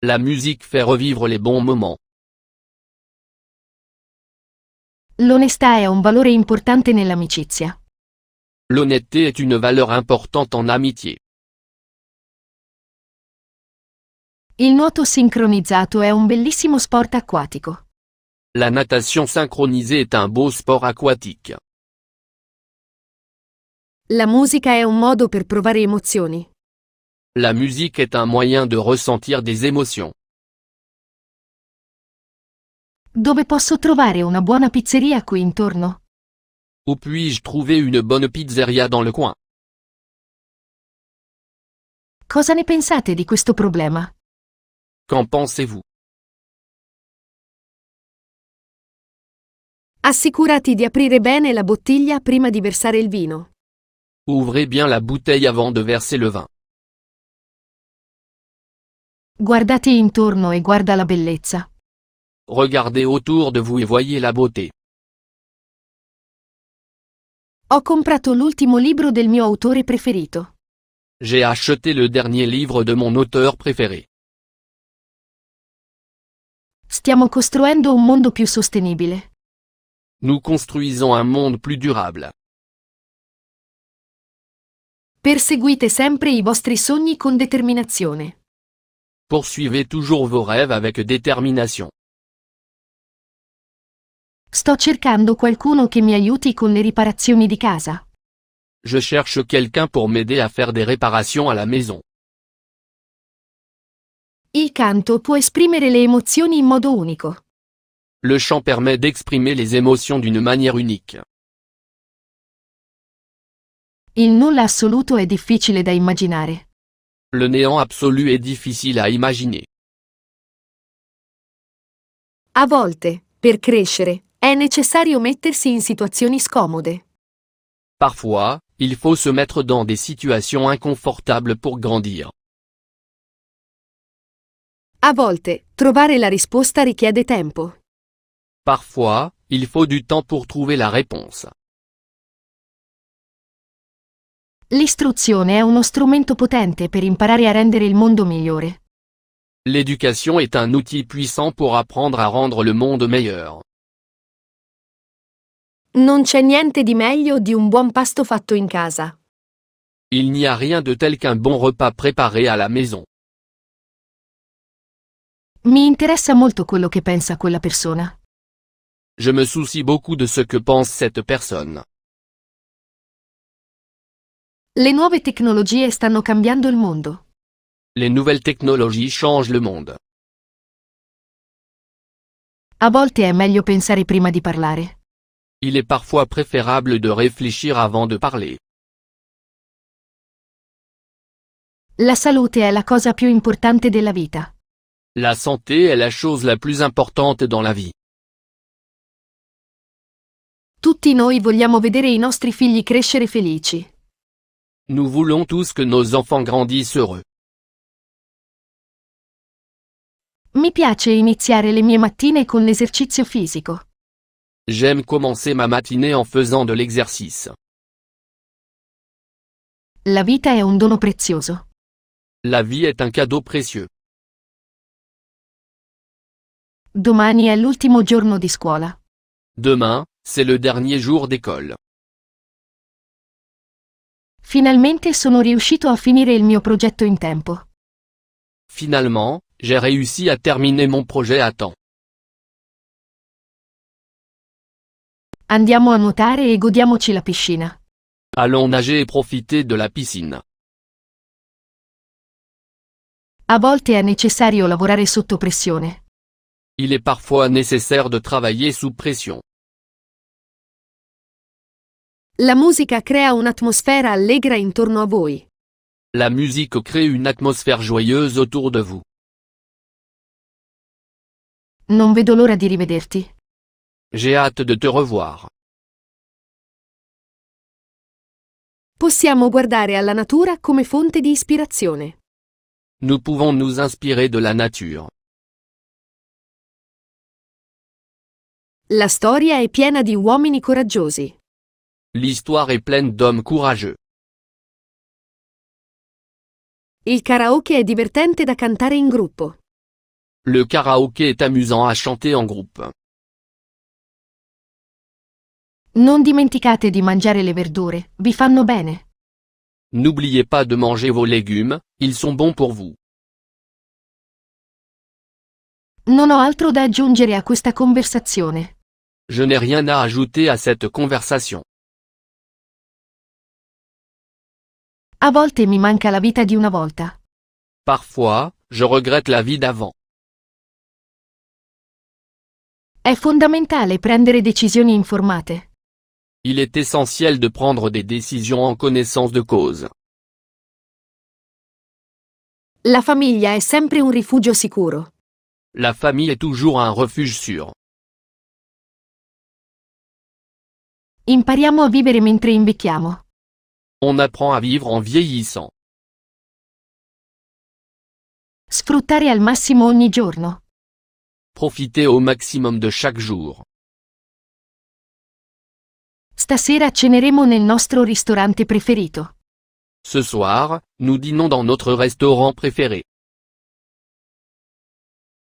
La musique fait revivre les bons moments. L'onestà è un valore importante nell'amicizia. L'honnêteté est une valeur importante en amitié. Il nuoto sincronizzato è un bellissimo sport acquatico. La natation synchronisée est un beau sport aquatique. La musica è un modo per provare emozioni. La musique est un moyen de ressentir des émotions. Dove posso trovare una buona pizzeria qui intorno? Où puis-je trouver une bonne pizzeria dans le coin? Cosa ne pensate di questo problema? Qu'en pensez-vous? Assicurati di aprire bene la bottiglia prima di versare il vino. Ouvrez bien la bouteille avant de verser le vin. Guardate intorno e guarda la bellezza. Regardez autour de vous et voyez la beauté. Ho comprato l'ultimo libro del mio autore preferito. J'ai acheté le dernier livre de mon auteur préféré. Stiamo costruendo un mondo più sostenibile. Nous construisons un monde plus durable. Perseguite sempre i vostri sogni con determinazione. Poursuivez toujours vos rêves avec détermination. Sto cercando qualcuno che mi aiuti con le riparazioni di casa. Je cherche quelqu'un pour m'aider à faire des réparations à la maison. Il canto può esprimere le emozioni in modo unico. Le chant permet d'exprimer les émotions d'une manière unique. Il nulla assoluto è difficile da immaginare. Le néant absolu est difficile à imaginer. A volte, per crescere, è necessario mettersi in situazioni scomode. Parfois, il faut se mettre dans des situations inconfortables pour grandir. A volte, trovare la risposta richiede tempo. Parfois, il faut du temps pour trouver la réponse. L'istruzione è uno strumento potente per imparare a rendere il mondo migliore. L'éducation est un outil puissant pour apprendre à rendre le monde meilleur. Non c'è niente di meglio di un buon pasto fatto in casa. Il n'y a rien de tel qu'un bon repas préparé à la maison. Mi interessa molto quello che pensa quella persona. Je me soucie beaucoup de ce que pense cette personne. Le nuove tecnologie stanno cambiando il mondo. Les nouvelles technologies changent le monde. A volte è meglio pensare prima di parlare. Il est parfois préférable de réfléchir avant de parler. La salute è la cosa più importante della vita. La santé est la chose la plus importante dans la vie. Tutti noi vogliamo vedere i nostri figli crescere felici. Nous voulons tous que nos enfants grandissent heureux. Mi piace iniziare le mie mattine con l'esercizio fisico. J'aime commencer ma matinée en faisant de l'exercice. La vita è un dono prezioso. La vie est un cadeau précieux. Domani è l'ultimo giorno di scuola. Demain, c'est le dernier jour d'école. Finalmente sono riuscito a finire il mio progetto in tempo. Finalement, j'ai réussi à terminer mon projet à temps. Andiamo a nuotare e godiamoci la piscina. Allons nager et profiter de la piscine. A volte è necessario lavorare sotto pressione. Il est parfois nécessaire de travailler sous pression. La musica crea un'atmosfera allegra intorno a voi. La musique crée une atmosphère joyeuse autour de vous. Non vedo l'ora di rivederti. J'ai hâte de te revoir. Possiamo guardare alla natura come fonte di ispirazione. Nous pouvons nous inspirer de la nature. La storia è piena di uomini coraggiosi. L'histoire est pleine d'hommes courageux. Il karaoke è divertente da cantare in gruppo. Le karaoké est amusant à chanter en groupe. Non dimenticate di mangiare le verdure, vi fanno bene. N'oubliez pas de manger vos légumes, ils sont bons pour vous. Non ho altro da aggiungere a questa conversazione. Je n'ai rien à ajouter à cette conversation. A volte mi manca la vita di una volta. Parfois, je regrette la vie d'avant. È fondamentale prendere decisioni informate. Il est essentiel de prendre des décisions en connaissance de cause. La famiglia è sempre un rifugio sicuro. La famille est toujours un refuge sûr. Impariamo a vivere mentre invecchiamo. On apprend à vivre en vieillissant. Sfruttare al massimo ogni giorno. Profitez au maximum de chaque jour. Stasera ceneremo nel nostro ristorante preferito. Ce soir, nous dînons dans notre restaurant préféré.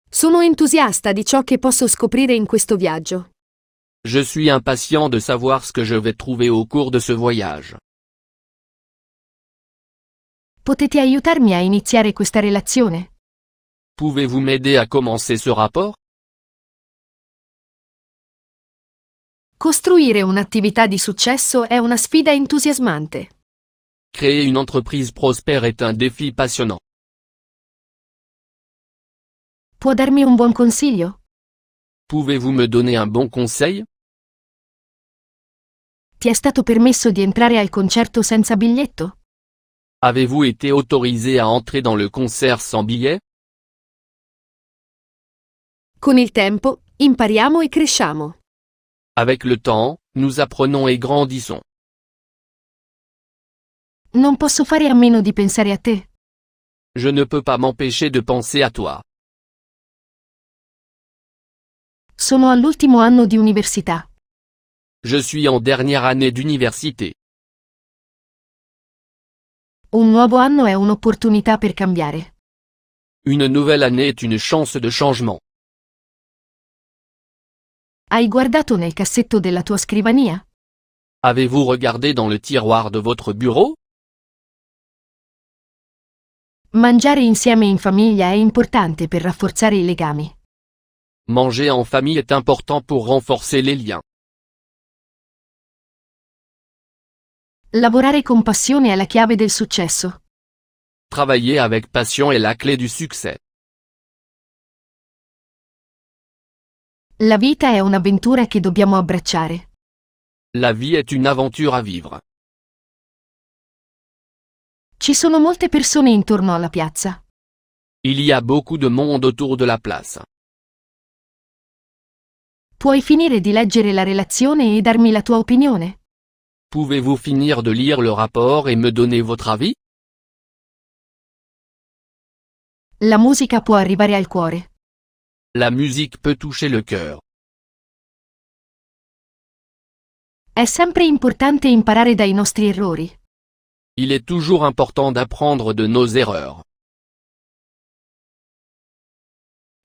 Sono entusiasta di ciò che posso scoprire in questo viaggio. Je suis impatient de savoir ce que je vais trouver au cours de ce voyage. Potete aiutarmi a iniziare questa relazione? Pouvez-vous m'aider à commencer ce rapport? Costruire un'attività di successo è una sfida entusiasmante. Créer une entreprise prospère est un défi passionnant. Può darmi un buon consiglio? Pouvez-vous me donner un bon conseil? Ti è stato permesso di entrare al concerto senza biglietto? Avez-vous été autorisé à entrer dans le concert sans billet? Con il tempo, impariamo e cresciamo. Avec le temps, nous apprenons et grandissons. Non posso fare a meno di pensare a te. Je ne peux pas m'empêcher de penser à toi. Sono all'ultimo anno di università. Je suis en dernière année d'université. Un nuovo anno è un'opportunità per cambiare. Une nouvelle année est une chance de changement. Hai guardato nel cassetto della tua scrivania? Avez-vous regardé dans le tiroir de votre bureau? Mangiare insieme in famiglia è importante per rafforzare i legami. Manger en famille est important pour renforcer les liens. Lavorare con passione è la chiave del successo. Travailler avec passion est la clé du succès. La vita è un'avventura che dobbiamo abbracciare. La vie est une aventure à vivre. Ci sono molte persone intorno alla piazza. Il y a beaucoup de monde autour de la place. Puoi finire di leggere la relazione e darmi la tua opinione? Pouvez-vous finir de lire le rapport et me donner votre avis? La musica può arrivare al cuore. La musique peut toucher le cœur. È sempre importante imparare dai nostri errori. Il est toujours important d'apprendre de nos erreurs.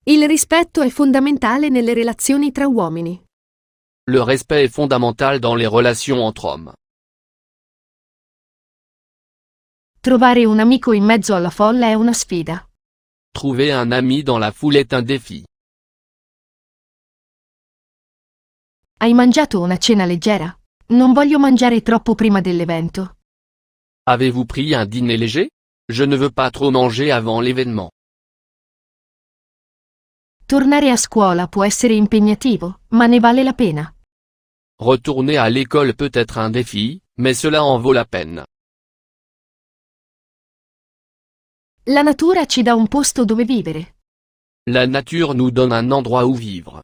Il rispetto è fondamentale nelle relazioni tra uomini. Le respect est fondamental dans les relations entre hommes. Trovare un amico in mezzo alla folla è una sfida. Trouver un ami dans la foule est un défi. Hai mangiato una cena leggera? Non voglio mangiare troppo prima dell'evento. Avez-vous pris un dîner léger? Je ne veux pas trop manger avant l'événement. Tornare a scuola può essere impegnativo, ma ne vale la pena. Retourner à l'école peut être un défi, mais cela en vaut la peine. La natura ci dà un posto dove vivere. La nature nous donne un endroit où vivre.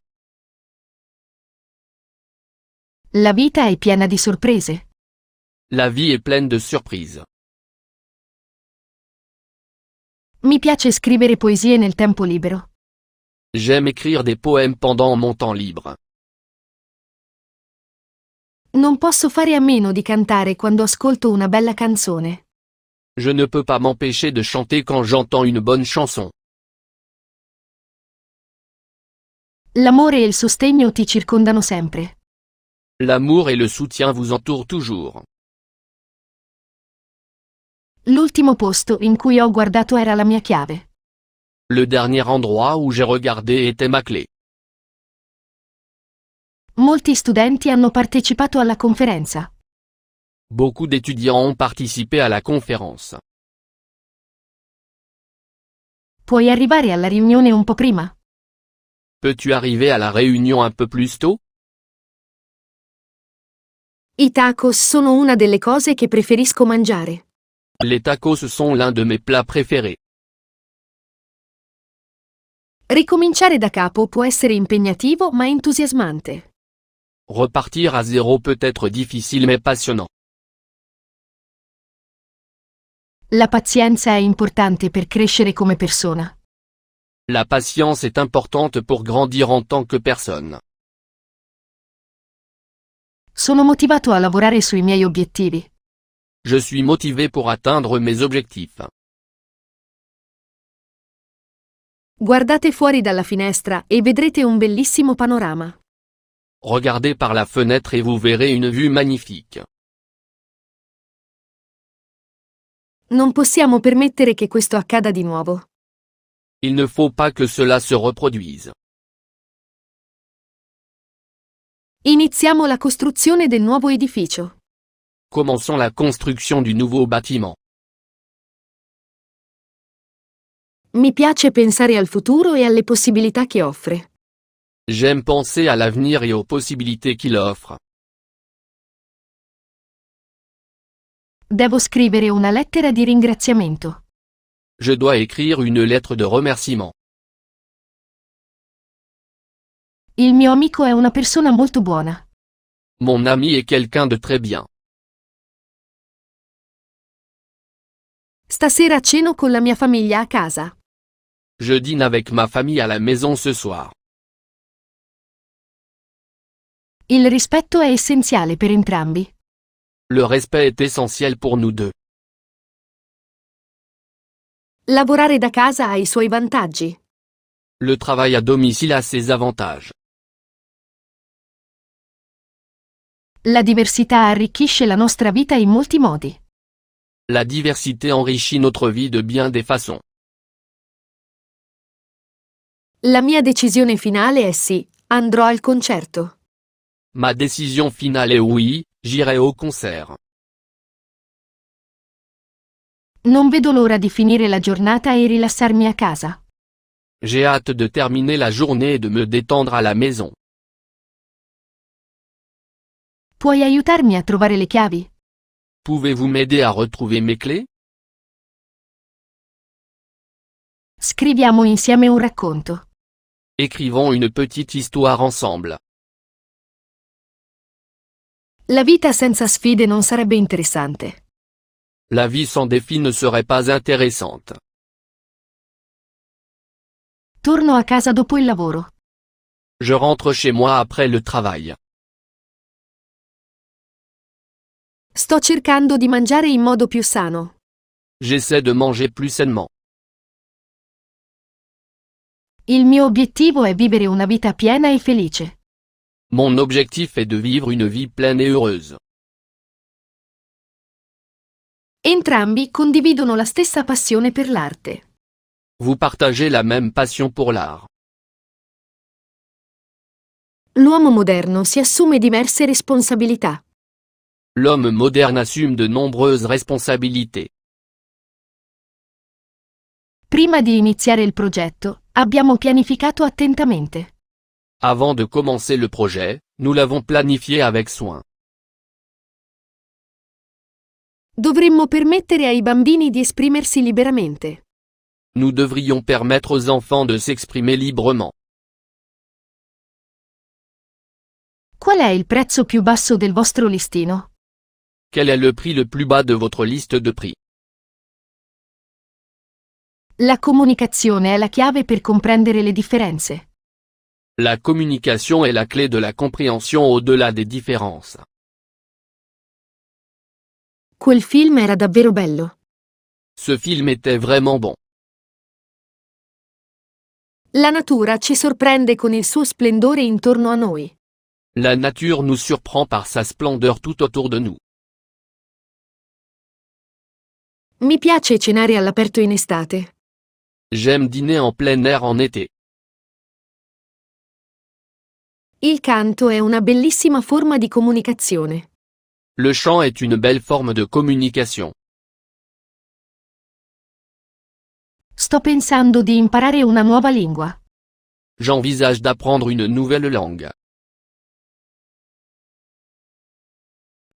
La vita è piena di sorprese. La vie est pleine de surprises. Mi piace scrivere poesie nel tempo libero. J'aime écrire des poèmes pendant mon temps libre. Non posso fare a meno di cantare quando ascolto una bella canzone. Je ne peux pas m'empêcher de chanter quand j'entends une bonne chanson. L'amore e il sostegno ti circondano sempre. L'amour et le soutien vous entourent toujours. L'ultimo posto in cui ho guardato era la mia chiave. Le dernier endroit où j'ai regardé était ma clé. Molti studenti hanno partecipato alla conferenza. Beaucoup d'étudiants ont participé à la conférence. Puoi arrivare alla riunione un po' prima? Peux-tu arriver à la réunion un peu plus tôt? I tacos sono una delle cose che preferisco mangiare. Les tacos sont l'un de mes plats préférés. Ricominciare da capo può essere impegnativo ma entusiasmante. Repartir à zéro peut être difficile mais passionnant. La pazienza è importante per crescere come persona. La patience est importante pour grandir en tant que personne. Sono motivato a lavorare sui miei obiettivi. Je suis motivé pour atteindre mes objectifs. Guardate fuori dalla finestra e vedrete un bellissimo panorama. Regardez par la fenêtre et vous verrez une vue magnifique. Non possiamo permettere che questo accada di nuovo. Il ne faut pas que cela se reproduise. Iniziamo la costruzione del nuovo edificio. Commençons la construction du nouveau bâtiment. Mi piace pensare al futuro e alle possibilità che offre. J'aime penser à l'avenir et aux possibilités qu'il offre. Devo scrivere una lettera di ringraziamento. Je dois écrire une lettre de remerciement. Il mio amico è una persona molto buona. Mon ami est quelqu'un de très bien. Stasera ceno con la mia famiglia a casa. Je dîne avec ma famille à la maison ce soir. Il rispetto è essenziale per entrambi. Le respect est essentiel pour nous deux. Lavorare da casa ha i suoi vantaggi. Le travail à domicile a ses avantages. La diversità arricchisce la nostra vita in molti modi. La diversité enrichit notre vie de bien des façons. La mia decisione finale è sì, andrò al concerto. Ma décision finale est oui, j'irai au concert. Non vedo l'ora di finire la giornata e rilassarmi a casa. J'ai hâte de terminer la journée et de me détendre à la maison. Puoi aiutarmi a trovare le chiavi? Pouvez-vous m'aider à retrouver mes clés? Scriviamo insieme un racconto. Écrivons une petite histoire ensemble. La vita senza sfide non sarebbe interessante. La vie sans défi ne serait pas intéressante. Torno a casa dopo il lavoro. Je rentre chez moi après le travail. Sto cercando di mangiare in modo più sano. J'essaie de manger plus sainement. Il mio obiettivo è vivere una vita piena e felice. Mon objectif est de vivre une vie pleine et heureuse. Entrambi condividono la stessa passione per l'arte. Vous partagez la même passion pour l'art. L'uomo moderno si assume diverse responsabilità. L'homme moderne assume de nombreuses responsabilités. Prima di iniziare il progetto, Abbiamo pianificato attentamente. Avant de commencer le projet, nous l'avons planifié avec soin. Dovremmo permettere ai bambini di esprimersi liberamente. Nous devrions permettre aux enfants de s'exprimer librement. Qual è il prezzo più basso del vostro listino? Quel est le prix le plus bas de votre liste de prix? La comunicazione è la chiave per comprendere le differenze. La communication est la clé de la compréhension au-delà des différences. Quel film era davvero bello. Ce film était vraiment bon. La natura ci sorprende con il suo splendore intorno a noi. La nature nous surprend par sa splendeur tout autour de nous. Mi piace cenare all'aperto in estate. J'aime dîner en plein air en été. Il canto è una bellissima forma di comunicazione. Le chant est une belle forme de communication. Sto pensando di imparare una nuova lingua. J'envisage d'apprendre une nouvelle langue.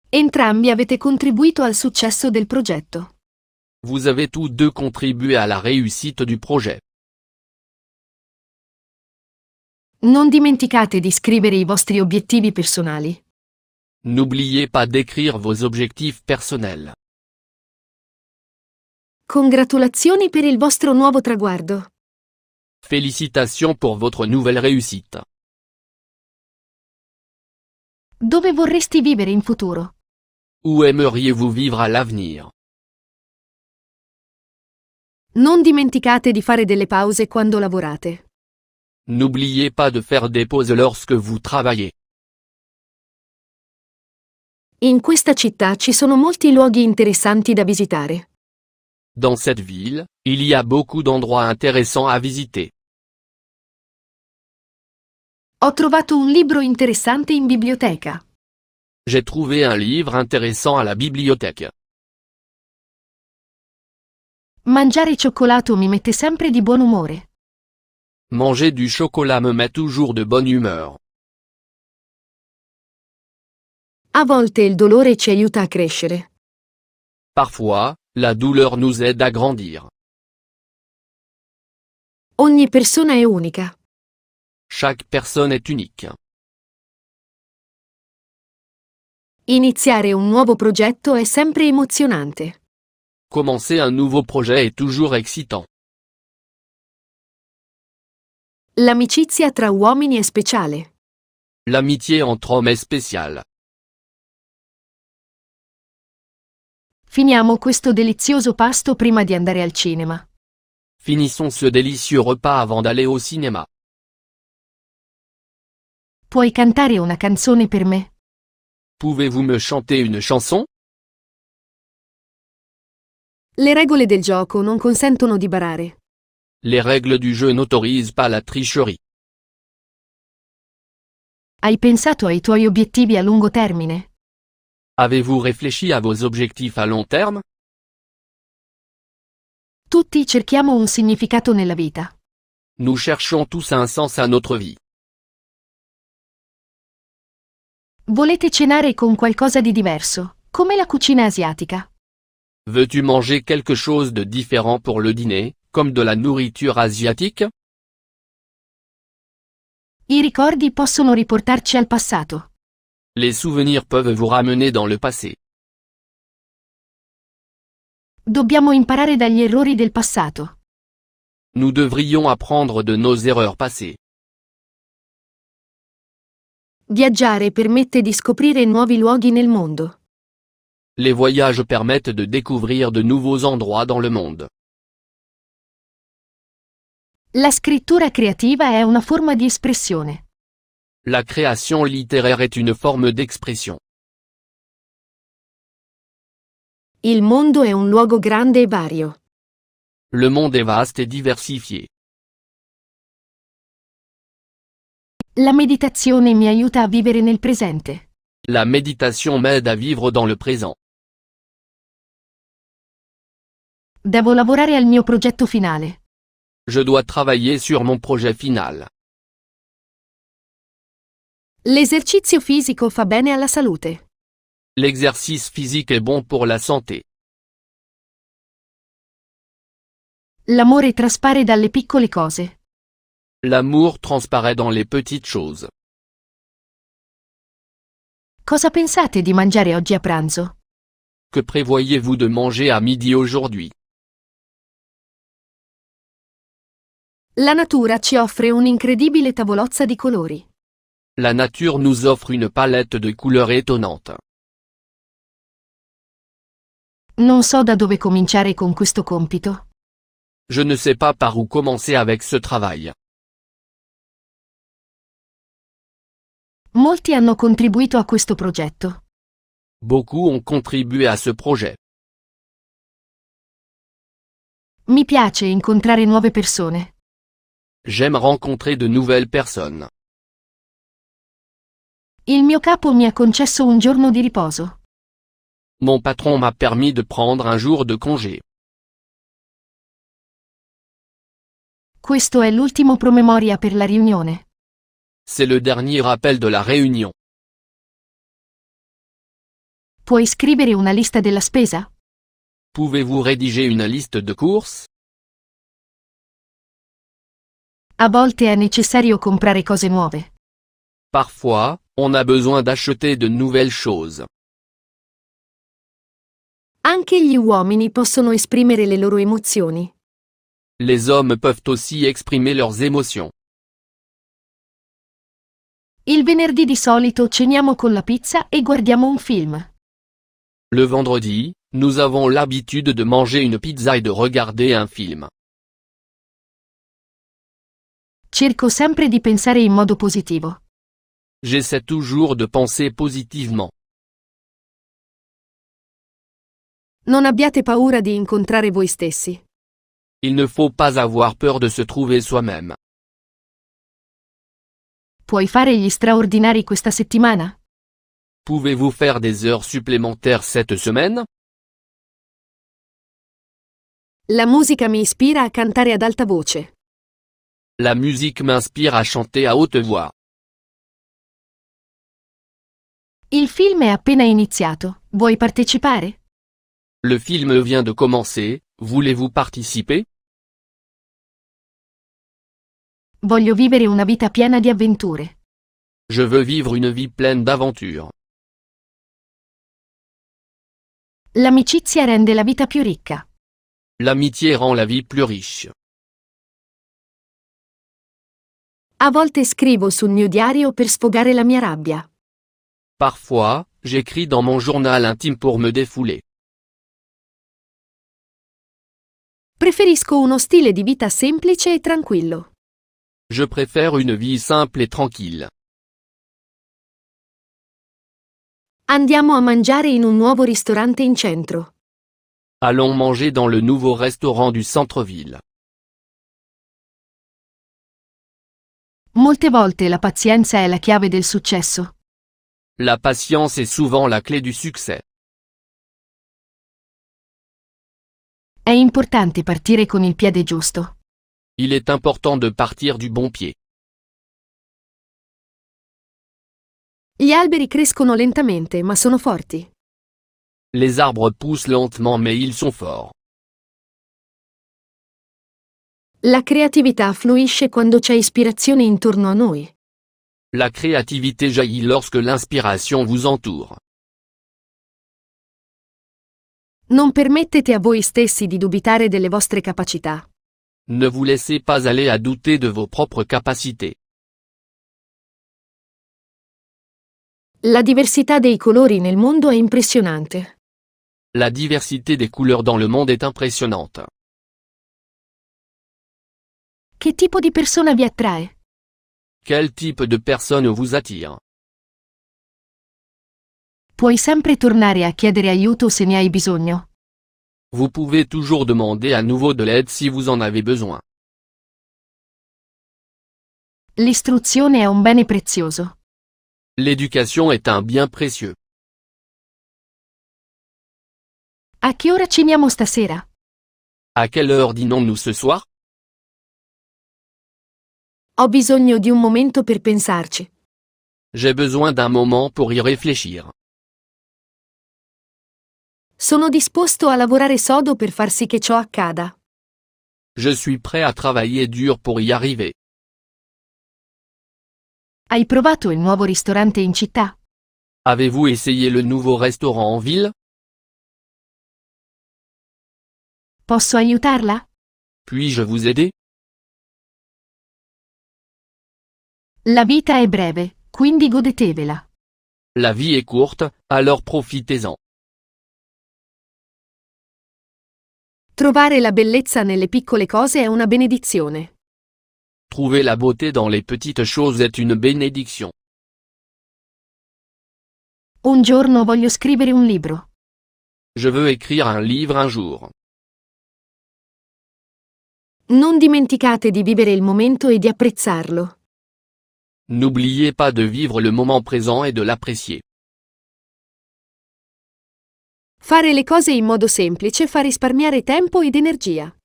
Entrambi avete contribuito al successo del progetto. Vous avez tous deux contribué à la réussite du projet. Non dimenticate di scrivere i vostri obiettivi personali. N'oubliez pas d'écrire vos objectifs personnels. Congratulazioni per il vostro nuovo traguardo. Félicitations pour votre nouvelle réussite. Dove vorresti vivere in futuro? Où aimeriez-vous vivre à l'avenir? Non dimenticate di fare delle pause quando lavorate. N'oubliez pas de faire des pauses lorsque vous travaillez. In questa città ci sono molti luoghi interessanti da visitare. Dans cette ville, il y a beaucoup d'endroits intéressants à visiter. Ho trovato un libro interessante in biblioteca. J'ai trouvé un livre intéressant à la bibliothèque. Mangiare cioccolato mi mette sempre di buon umore. Manger du chocolat me met toujours de bonne humeur. A volte il dolore ci aiuta a crescere. Parfois, la douleur nous aide à grandir. Ogni persona è unica. Chaque personne est unique. Iniziare un nuovo progetto è sempre emozionante. Commencer un nouveau projet est toujours excitant. L'amicizia tra uomini è speciale. L'amitié entre hommes est spéciale. Finiamo questo delizioso pasto prima di andare al cinema. Finissons ce délicieux repas avant d'aller au cinéma. Puoi cantare una canzone per me? Pouvez-vous me chanter une chanson? Le regole del gioco non consentono di barare. Les règles du jeu n'autorisent pas la tricherie. Hai pensato ai tuoi obiettivi a lungo termine? Avez-vous réfléchi à vos objectifs à long terme? Tutti cerchiamo un significato nella vita. Nous cherchons tous un sens à notre vie. Volete cenare con qualcosa di diverso, come la cucina asiatica? Veux-tu manger quelque chose de différent pour le dîner, comme de la nourriture asiatique? I ricordi possono riportarci al passato. Les souvenirs peuvent vous ramener dans le passé. Dobbiamo imparare dagli errori del passato. Nous devrions apprendre de nos erreurs passées. Viaggiare permette di scoprire nuovi luoghi nel mondo. Les voyages permettent de découvrir de nouveaux endroits dans le monde. La scrittura creativa è una forma di espressione. La création littéraire est une forme d'expression. Il mondo è un luogo grande e vario. Le monde est vaste et diversifié. La meditazione mi aiuta a vivere nel presente. La méditation m'aide à vivre dans le présent. Devo lavorare al mio progetto finale. Je dois travailler sur mon projet final. L'esercizio fisico fa bene alla salute. L'exercice physique est bon pour la santé. L'amore traspare dalle piccole cose. L'amour transparaît dans les petites choses. Cosa pensate di mangiare oggi a pranzo? Que prévoyez-vous de manger à midi aujourd'hui? La natura ci offre un'incredibile tavolozza di colori. La nature nous offre une palette de couleurs étonnantes. Non so da dove cominciare con questo compito. Je ne sais pas par où commencer avec ce travail. Molti hanno contribuito a questo progetto. Beaucoup ont contribué à ce projet. Mi piace incontrare nuove persone. J'aime rencontrer de nouvelles personnes. Il mio capo mi ha concesso un giorno di riposo. Mon patron m'a permis de prendre un jour de congé. Questo è l'ultimo promemoria per la riunione. C'est le dernier rappel de la réunion. Puoi scrivere una lista della spesa? Pouvez-vous rédiger une liste de courses? A volte è necessario comprare cose nuove. Parfois, on a besoin d'acheter de nouvelles choses. Anche gli uomini possono esprimere le loro emozioni. Les hommes peuvent aussi exprimer leurs émotions. Il venerdì di solito ceniamo con la pizza e guardiamo un film. Le vendredi, nous avons l'habitude de manger une pizza et de regarder un film. Cerco sempre di pensare in modo positivo. J'essaie toujours de penser positivement. Non abbiate paura di incontrare voi stessi. Il ne faut pas avoir peur de se trouver soi-même. Puoi fare gli straordinari questa settimana? Pouvez-vous faire des heures supplémentaires cette semaine? La musica mi ispira a cantare ad alta voce. La musique m'inspire à chanter à haute voix. Il film è appena iniziato. Vuoi partecipare? Le film vient de commencer, voulez-vous participer? Voglio vivere una vita piena di avventure. Je veux vivre une vie pleine d'aventures. L'amicizia rende la vita più ricca. L'amitié rend la vie plus riche. A volte scrivo sul mio diario per sfogare la mia rabbia. Parfois, j'écris dans mon journal intime pour me défouler. Preferisco uno stile di vita semplice e tranquillo. Je préfère une vie simple et tranquille. Andiamo a mangiare in un nuovo ristorante in centro. Allons manger dans le nouveau restaurant du centre-ville. Molte volte la pazienza è la chiave del successo. La patience est souvent la clé du succès. È importante partire con il piede giusto. Il est important de partir du bon pied. Gli alberi crescono lentamente ma sono forti. Les arbres poussent lentement mais ils sont forts. La creatività fluisce quando c'è ispirazione intorno a noi. La créativité jaillit lorsque l'inspiration vous entoure. Non permettete a voi stessi di dubitare delle vostre capacità. Ne vous laissez pas aller à douter de vos propres capacités. La diversità dei colori nel mondo è impressionante. La diversité des couleurs dans le monde est impressionnante. Che tipo di persona vi attrae? Quel type de personne vous attire? Puoi sempre tornare a chiedere aiuto se ne hai bisogno. Vous pouvez toujours demander à nouveau de l'aide si vous en avez besoin. L'istruzione è un bene prezioso. L'éducation est un bien précieux. A che ora ceniamo stasera? À quelle heure dînons-nous ce soir? Ho bisogno di un momento per pensarci. J'ai besoin d'un moment pour y réfléchir. Sono disposto a lavorare sodo per far sì che ciò accada. Je suis prêt à travailler dur pour y arriver. Hai provato il nuovo ristorante in città? Avez-vous essayé le nouveau restaurant en ville? Posso aiutarla? Puis-je vous aider? La vita è breve, quindi godetevela. La vie est courte, alors profitez-en. Trovare la bellezza nelle piccole cose è una benedizione. Trouver la beauté dans les petites choses est une bénédiction. Un giorno voglio scrivere un libro. Je veux écrire un livre un jour. Non dimenticate di vivere il momento e di apprezzarlo. N'oubliez pas de vivre le moment présent et de l'apprécier. Fare le cose in modo semplice fa risparmiare tempo ed energia.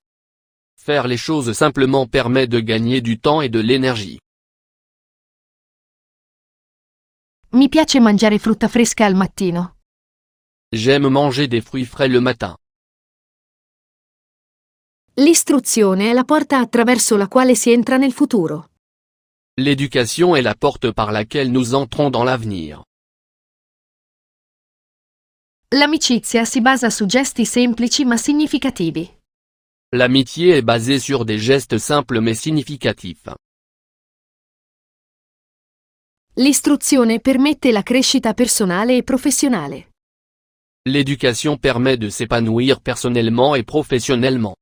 Faire les choses simplement permet de gagner du temps et de l'énergie. Mi piace mangiare frutta fresca al mattino. J'aime manger des fruits frais le matin. L'istruzione è la porta attraverso la quale si entra nel futuro. L'éducation est la porte par laquelle nous entrons dans l'avenir. L'amicizia si basa su gesti semplici ma significativi. L'amitié est basée sur des gestes simples mais significatifs. L'istruzione permette la crescita personale e professionale. L'éducation permet de s'épanouir personnellement et professionnellement.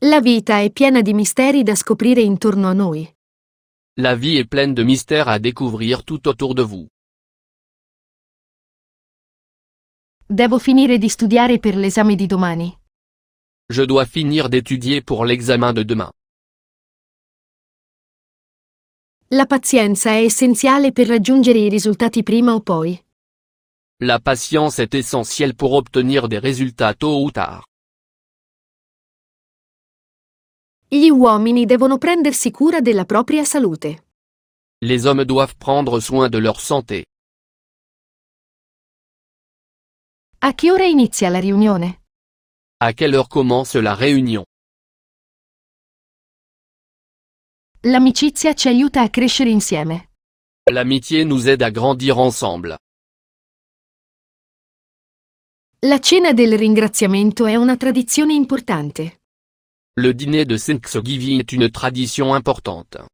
La vita è piena di misteri da scoprire intorno a noi. La vie est pleine de mystères à découvrir tout autour de vous. Devo finire di studiare per l'esame di domani. Je dois finir d'étudier pour l'examen de demain. La pazienza è essenziale per raggiungere i risultati prima o poi. La patience est essentielle pour obtenir des résultats tôt ou tard. Gli uomini devono prendersi cura della propria salute. Les hommes doivent prendre soin de leur santé. A che ora inizia la riunione? À quelle heure commence la réunion? L'amicizia ci aiuta a crescere insieme. L'amitié nous aide à grandir ensemble. La cena del ringraziamento è una tradizione importante. Le dîner de Thanksgiving est une tradition importante.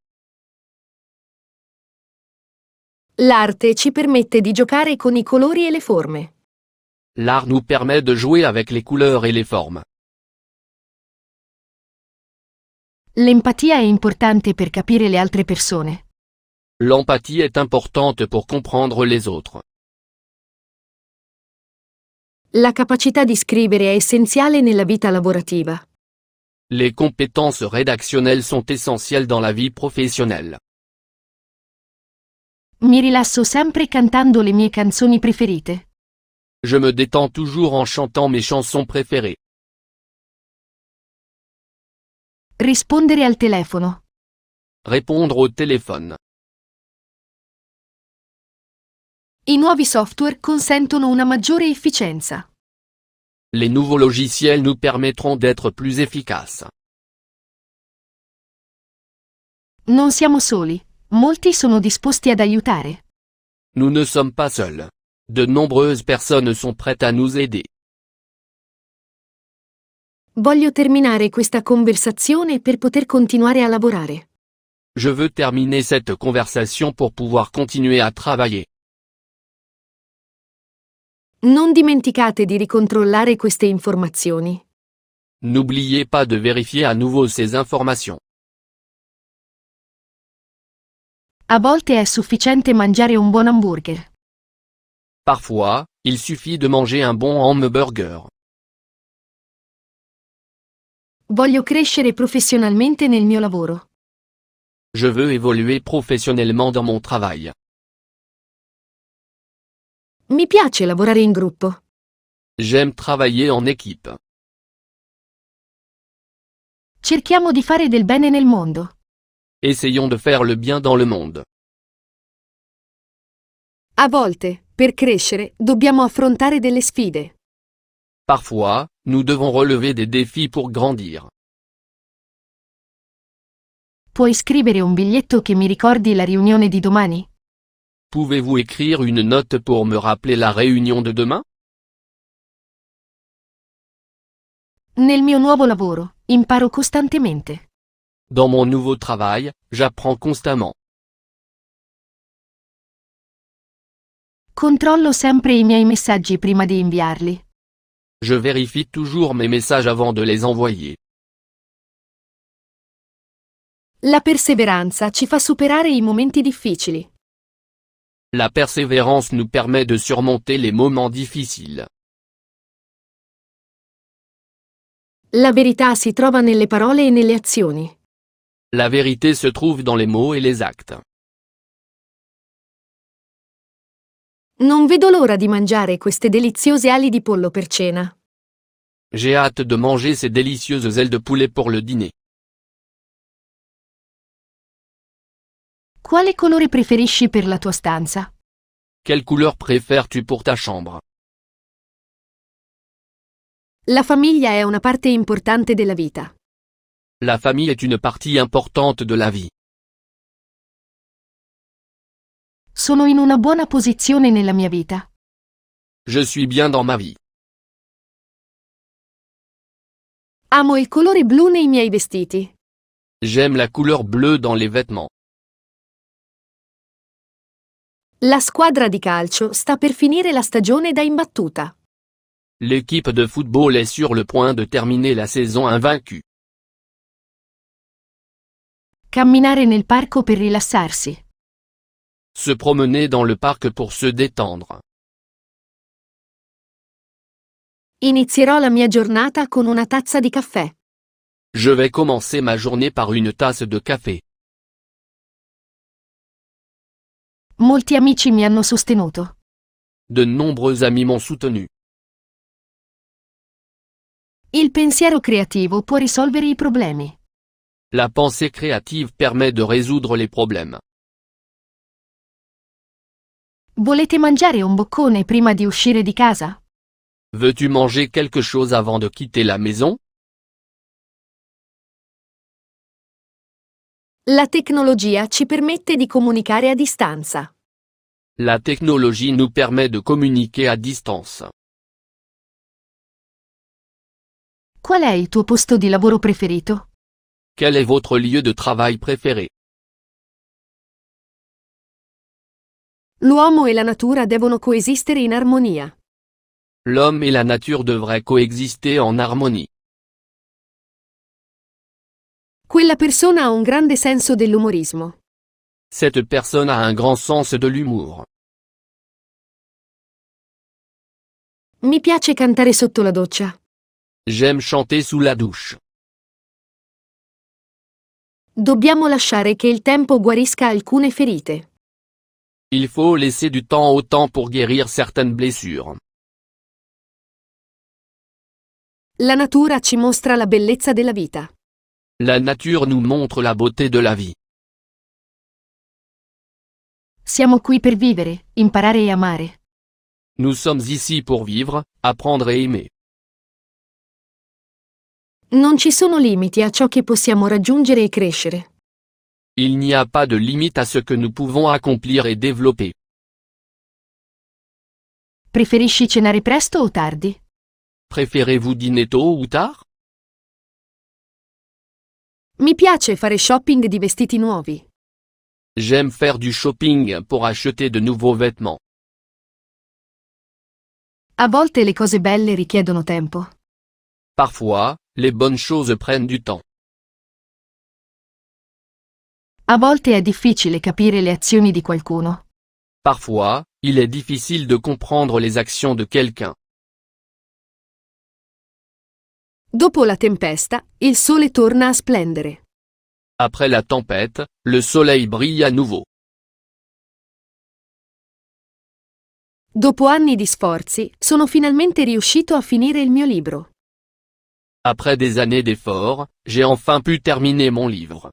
L'arte ci permette di giocare con i colori e le forme. L'art nous permet de jouer avec les couleurs et les formes. L'empatia è importante per capire le altre persone. L'empathie est importante pour comprendre les autres. La capacità di scrivere è essenziale nella vita lavorativa. Les compétences rédactionnelles sont essentielles dans la vie professionnelle. Mi rilasso sempre cantando le mie canzoni preferite. Je me détends toujours en chantant mes chansons préférées. Rispondere al telefono. Répondre au téléphone. I nuovi software consentono una maggiore efficienza. Les nouveaux logiciels nous permettront d'être plus efficaces. Non siamo soli, molti sono disposti ad aiutare. Nous ne sommes pas seuls. De nombreuses personnes sont prêtes à nous aider. Voglio terminare questa conversazione per poter continuare a lavorare. Je veux terminer cette conversation pour pouvoir continuer à travailler. Non dimenticate di ricontrollare queste informazioni. N'oubliez pas de vérifier à nouveau ces informations. A volte è sufficiente mangiare un buon hamburger. Parfois, il suffit de manger un bon hamburger. Voglio crescere professionalmente nel mio lavoro. Je veux évoluer professionnellement dans mon travail. Mi piace lavorare in gruppo. J'aime travailler en équipe. Cerchiamo di fare del bene nel mondo. Essayons de faire le bien dans le monde. A volte, per crescere, dobbiamo affrontare delle sfide. Parfois, nous devons relever des défis pour grandir. Puoi scrivere un biglietto che mi ricordi la riunione di domani? Pouvez-vous écrire une note pour me rappeler la réunion de demain? Nel mio nuovo lavoro, imparo costantemente. Dans mon nouveau travail, j'apprends constamment. Controllo sempre i miei messaggi prima di inviarli. Je vérifie toujours mes messages avant de les envoyer. La perseveranza ci fa superare i momenti difficili. La persévérance nous permet de surmonter les moments difficiles. La verità si trova nelle parole e nelle azioni. La vérité se trouve dans les mots et les actes. Non vedo l'ora di mangiare queste deliziose ali di pollo per cena. J'ai hâte de manger ces délicieuses ailes de poulet pour le dîner. Quale colore preferisci per la tua stanza? Quelle couleur préfères-tu pour ta chambre? La famiglia è una parte importante della vita. La famille est une partie importante de la vie. Sono in una buona posizione nella mia vita. Je suis bien dans ma vie. Amo il colore blu nei miei vestiti. J'aime la couleur bleue dans les vêtements. La squadra di calcio sta per finire la stagione da imbattuta. L'équipe de football est sur le point de terminer la saison invaincue. Camminare nel parco per rilassarsi. Se promener dans le parc pour se détendre. Inizierò la mia giornata con una tazza di caffè. Je vais commencer ma journée par une tasse de café. Molti amici mi hanno sostenuto. De nombreux amis m'ont soutenu. Il pensiero creativo può risolvere i problemi. La pensée créative permet de résoudre les problèmes. Volete mangiare un boccone prima di uscire di casa? Veux-tu manger quelque chose avant de quitter la maison? La tecnologia ci permette di comunicare a distanza. La technologie nous permet de communiquer à distance. Qual è il tuo posto di lavoro preferito? Quel est votre lieu de travail préféré? L'uomo e la natura devono coesistere in armonia. L'homme et la nature devraient coexister en harmonie. Quella persona ha un grande senso dell'umorismo. Cette personne a un grand sens de l'humour. Mi piace cantare sotto la doccia. J'aime chanter sous la douche. Dobbiamo lasciare che il tempo guarisca alcune ferite. Il faut laisser du temps au temps pour guérir certaines blessures. La natura ci mostra la bellezza della vita. La nature nous montre la beauté de la vie. Siamo qui per vivere, imparare e amare. Nous sommes ici pour vivre, apprendre et aimer. Non ci sono limiti a ciò che possiamo raggiungere e crescere. Il n'y a pas de limite à ce que nous pouvons accomplir et développer. Preferisci cenare presto o tardi? Préférez-vous dîner tôt ou tard? Mi piace fare shopping di vestiti nuovi. J'aime faire du shopping pour acheter de nouveaux vêtements. A volte le cose belle richiedono tempo. Parfois, les bonnes choses prennent du temps. A volte è difficile capire le azioni di qualcuno. Parfois, il est difficile de comprendre les actions de quelqu'un. Dopo la tempesta, il sole torna a splendere. Après la tempête, le soleil brille à nouveau. Dopo anni di sforzi, sono finalmente riuscito a finire il mio libro. Après des années d'efforts, j'ai enfin pu terminer mon livre.